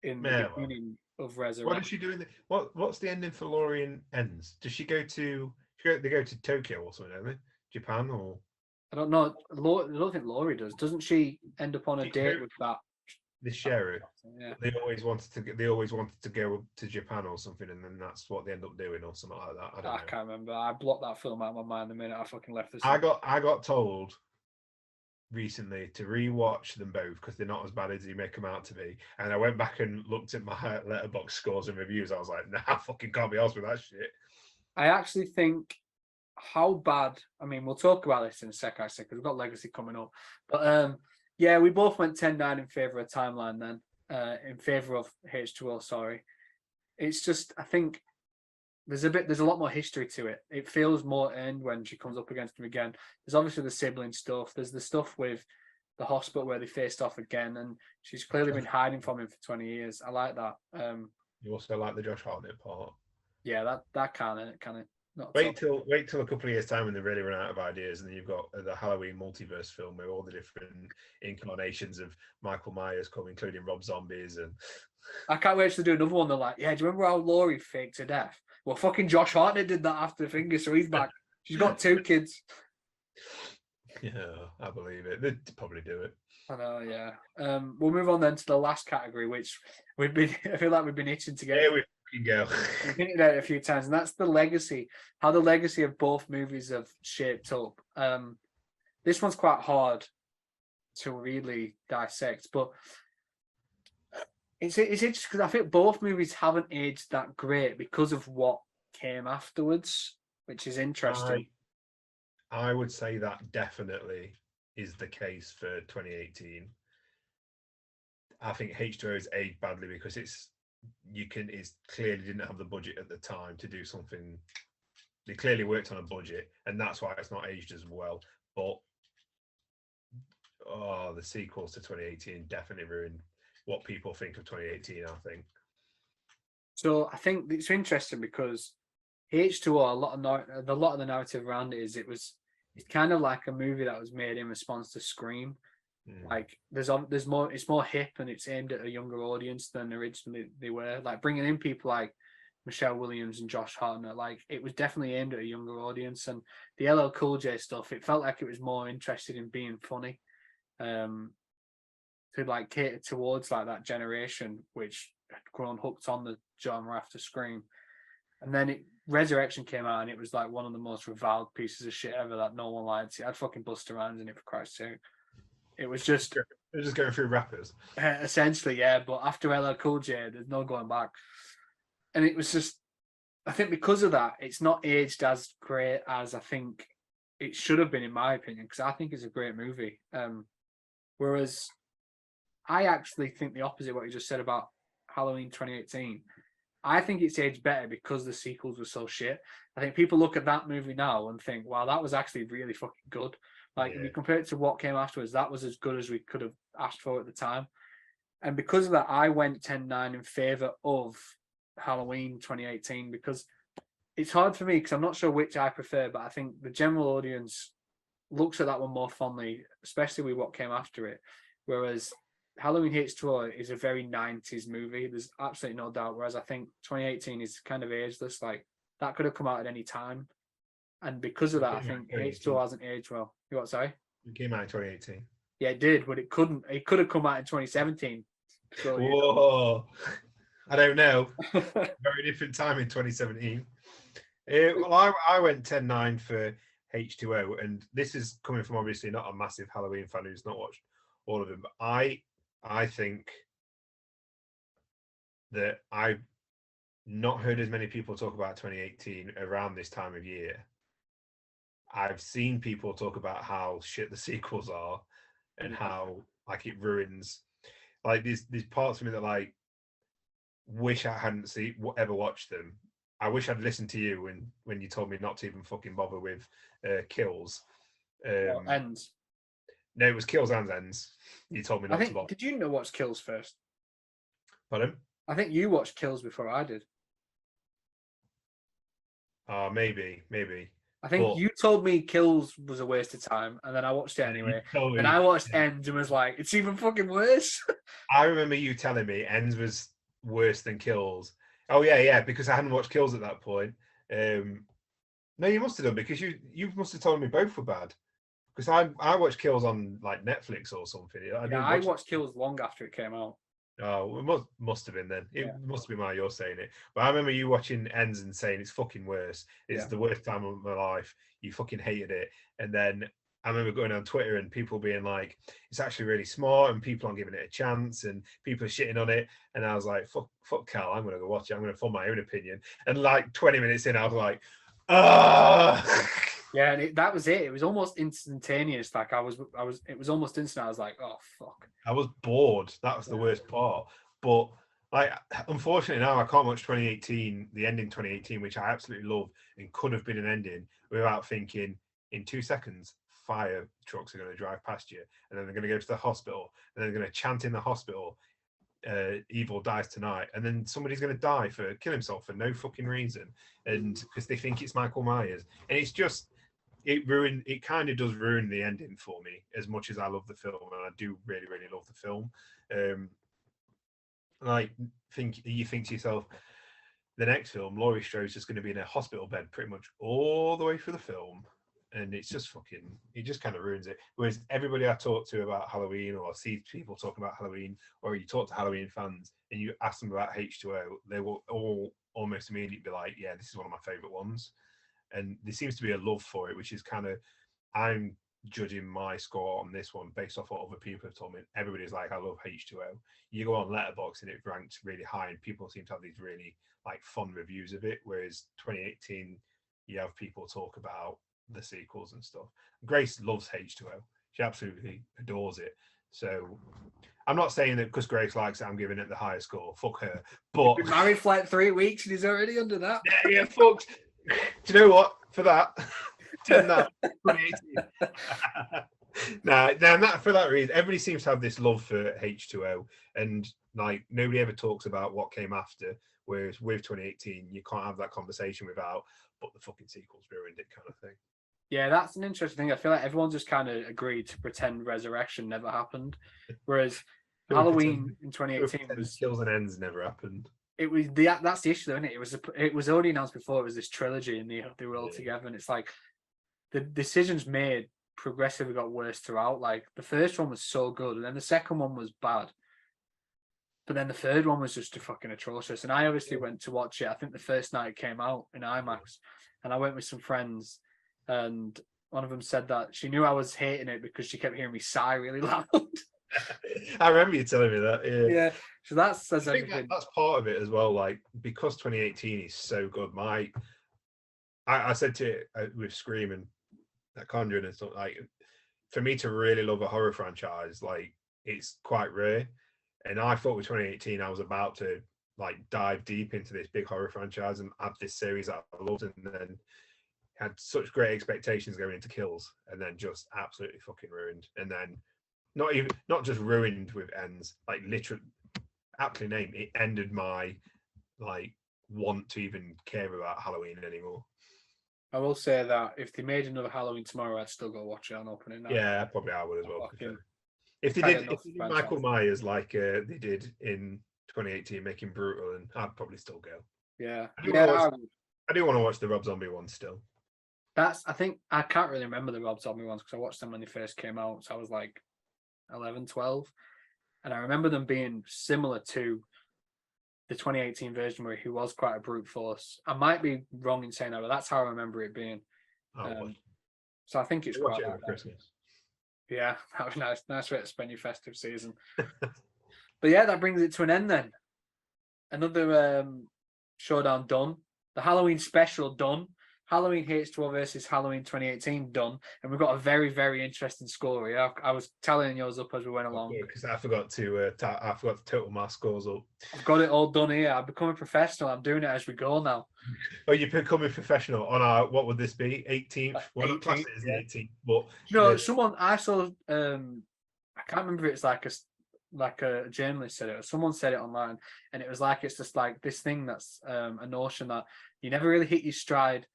in the beginning of Resurrection. What does she do in the what's the ending for Laurie in Ends? Does she go to they go to Tokyo or something, don't they? Japan or I don't know. I don't think Laurie does. Doesn't she end up on a date with that? The sheriff. Yeah. They always wanted to go to Japan or something, and then that's what they end up doing or something like that. I can't remember. I blocked that film out of my mind the minute I fucking left this. I got told recently to rewatch them both because they're not as bad as you make them out to be. And I went back and looked at my Letterboxd scores and reviews. I was like, nah, I fucking can't be arsed with that shit. I actually think how bad. I mean, we'll talk about this in a sec, because we've got Legacy coming up. But yeah, we both went 10-9 in favour of Timeline then, in favour of H2O, sorry. It's just, I think there's a lot more history to it. It feels more earned when she comes up against him again. There's obviously the sibling stuff. There's the stuff with the hospital where they faced off again, and she's clearly been hiding from him for 20 years. I like that. You also like the Josh Hartnett part. Yeah, that kind of not wait till a couple of years time when they really run out of ideas, and then you've got the Halloween multiverse film with all the different incarnations of Michael Myers come, including Rob Zombies. And I can't wait to do another one. They're like, yeah, do you remember how Laurie faked her death? Well, fucking Josh Hartnett did that after the finger, so he's back. She's got 2 kids. Yeah, I believe it. They'd probably do it. I know, yeah. We'll move on then to the last category, which I feel like we've been itching to get. Yeah, we can go. We've hinted at it a few times, and that's the legacy. How the legacy of both movies have shaped up. This one's quite hard to really dissect, but it's interesting because I think both movies haven't aged that great because of what came afterwards, which is interesting. I would say that definitely is the case for 2018. I think H2O's aged badly because it's clearly didn't have the budget at the time to do something. They clearly worked on a budget, and that's why it's not aged as well. But the sequels to 2018 definitely ruined what people think of 2018, I think. So I think it's interesting because H2O, a lot of the narrative around it is it's kind of like a movie that was made in response to Scream. Like there's more, it's more hip and it's aimed at a younger audience than originally they were. Like bringing in people like Michelle Williams and Josh Hartnett, like it was definitely aimed at a younger audience. And the LL Cool J stuff, it felt like it was more interested in being funny, to like cater towards like that generation which had grown hooked on the genre after Scream. And then Resurrection came out and it was like one of the most reviled pieces of shit ever that no one liked. It had fucking Busta Rhymes in it, for Christ's sake. It was just they're just going through rappers. Essentially, yeah. But after LL Cool J, there's no going back. And it was just, I think because of that, it's not aged as great as I think it should have been, in my opinion, because I think it's a great movie. Whereas I actually think the opposite of what you just said about Halloween 2018. I think it's aged better because the sequels were so shit. I think people look at that movie now and think, wow, that was actually really fucking good. Like, if you compare it to what came afterwards, that was as good as we could have asked for at the time. And because of that, I went 10-9 in favour of Halloween 2018 because it's hard for me because I'm not sure which I prefer, but I think the general audience looks at that one more fondly, especially with what came after it. Whereas Halloween H2O is a very 90s movie. There's absolutely no doubt. Whereas I think 2018 is kind of ageless. Like, that could have come out at any time. And because of that, I think H2O hasn't aged well. You what, sorry? It came out in 2018. Yeah, it did, but it couldn't. It could have come out in 2017. So, whoa. I don't know. Very different time in 2017. Well, I went 10-9 for H2O, and this is coming from obviously not a massive Halloween fan who's not watched all of them, but I think that I've not heard as many people talk about 2018 around this time of year. I've seen people talk about how shit the sequels are and how like it ruins. Like these parts of me that like wish I hadn't ever watched them. I wish I'd listened to you when you told me not to even fucking bother with Kills. Ends. No, it was Kills and Ends. You told me not to bother. Did you know watch Kills first? Pardon? I think you watched Kills before I did. Maybe. I think you told me Kills was a waste of time, and then I watched it anyway. And I watched Ends and was like, it's even fucking worse. I remember you telling me Ends was worse than Kills. Oh yeah, because I hadn't watched Kills at that point. No, you must have done because you must have told me both were bad. Because I watched Kills on like Netflix or something. I watched Kills long after it came out. Oh, it must have been then. It must have been why you're saying it. But I remember you watching Ends and saying it's fucking worse. It's the worst time of my life. You fucking hated it. And then I remember going on Twitter and people being like, it's actually really smart and people aren't giving it a chance and people are shitting on it. And I was like, fuck Cal, I'm going to go watch it. I'm going to form my own opinion. And like 20 minutes in, I was like, Yeah, and that was it. It was almost instantaneous. Like it was almost instant. I was like, oh fuck. I was bored. That was the worst part. But like, unfortunately now I can't watch 2018, the ending 2018, which I absolutely love and could have been an ending without thinking in 2 seconds, fire trucks are going to drive past you, and then they're going to go to the hospital, and then they're going to chant in the hospital, evil dies tonight, and then somebody's going to die for kill himself for no fucking reason, and because they think it's Michael Myers, and it's just. It kind of does ruin the ending for me as much as I love the film, and I do really, really love the film. You think to yourself, the next film, Laurie Strode's just going to be in a hospital bed pretty much all the way through the film, and it's just it just kind of ruins it. Whereas everybody I talk to about Halloween, or I see people talking about Halloween, or you talk to Halloween fans and you ask them about H2O, they will all almost immediately be like, yeah, this is one of my favorite ones. And there seems to be a love for it, which is kind of, I'm judging my score on this one based off what other people have told me. Everybody's like, I love H2O. You go on Letterboxd and it ranks really high, and people seem to have these really like fun reviews of it. Whereas 2018, you have people talk about the sequels and stuff. Grace loves H2O. She absolutely adores it. So I'm not saying that because Grace likes it, I'm giving it the highest score. Fuck her. But he's been married for like 3 weeks and he's already under that. Yeah, fucked. Do you know what? For that, 10 now, 2018. That for that reason, everybody seems to have this love for H2O, and like nobody ever talks about what came after. Whereas with 2018, you can't have that conversation without, but the fucking sequels ruined it, kind of thing. Yeah, that's an interesting thing. I feel like everyone just kind of agreed to pretend Resurrection never happened, whereas Halloween in 2018 was Kills and Ends never happened. It was that's the issue, though, isn't it? It was already announced before. It was this trilogy, and they were all together, and it's like the decisions made progressively got worse throughout. Like the first one was so good, and then the second one was bad, but then the third one was just fucking atrocious. And I obviously went to watch it. I think the first night it came out in IMAX, and I went with some friends, and one of them said that she knew I was hating it because she kept hearing me sigh really loud. I remember you telling me that. Yeah. So that's I think that's part of it as well. Like because 2018 is so good. I said to it with Scream and that Conjuring and stuff. Like for me to really love a horror franchise, like it's quite rare. And I thought with 2018, I was about to like dive deep into this big horror franchise and have this series that I loved, and then had such great expectations going into Kills, and then just absolutely fucking ruined. And then not just ruined with Ends, like literally, aptly named, it ended my like want to even care about Halloween anymore. I will say that if they made another Halloween tomorrow, I'd still go watch it on opening night. Yeah, probably I would as well. If they did Michael Myers like they did in 2018, making Brutal, and I'd probably still go. Yeah, I do want to watch the Rob Zombie one still. I think I can't really remember the Rob Zombie ones because I watched them when they first came out. So I was like 11, 12. And I remember them being similar to the 2018 version where he was quite a brute force. I might be wrong in saying that, but that's how I remember it being. So I think it's quite like Christmas. Yeah, that was nice. Nice way to spend your festive season. But yeah, that brings it to an end then. Another showdown done. The Halloween special done. Halloween H20 versus Halloween 2018 done, and we've got a very, very interesting score here. I was tallying yours up as we went along because I forgot to total my scores up. I've got it all done here. I've become a professional. I'm doing it as we go now. Oh, you're becoming professional on our, what would this be? 18th? Well, 18th, class it is 18th, but someone I saw. I can't remember if it's like a journalist said it or someone said it online, and it was like it's just like this thing that's a notion that you never really hit your stride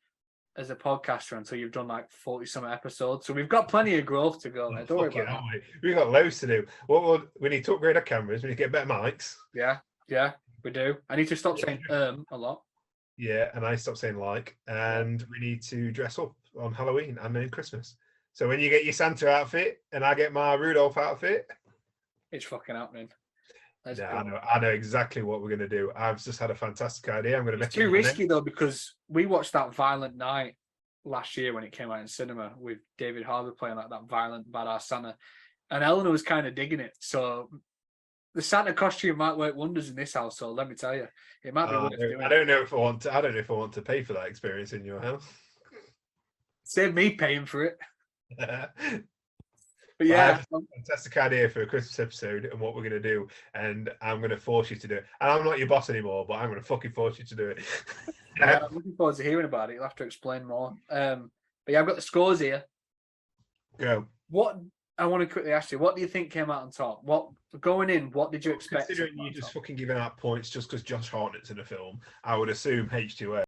as a podcaster until you've done like 40 some episodes. So we've got plenty of growth to go. Don't worry about that. We've got loads to do. We need to upgrade our cameras. We need to get better mics. Yeah, we do. I need to stop saying a lot. Yeah, and I stop saying like. And we need to dress up on Halloween and then Christmas. So when you get your Santa outfit and I get my Rudolph outfit, it's fucking happening. I know exactly what we're going to do. I've just had a fantastic idea. I'm going to make it too risky though, because we watched that Violent Night last year when it came out in cinema with David Harbour playing like that violent badass Santa, and Eleanor was kind of digging it. So the Santa costume might work wonders in this household. Let me tell you, it might be worth doing. I don't know if I want to pay for that experience in your house. Save me paying for it. But yeah, fantastic idea for a Christmas episode and what we're going to do, and I'm going to force you to do it. And I'm not your boss anymore, but I'm going to fucking force you to do it. Yeah, I'm looking forward to hearing about it. You'll have to explain more. But yeah, I've got the scores here. Go. What I want to quickly ask you, what do you think came out on top? What going in? What did you expect? Considering you just fucking giving out points just because Josh Hartnett's in a film, I would assume H2O.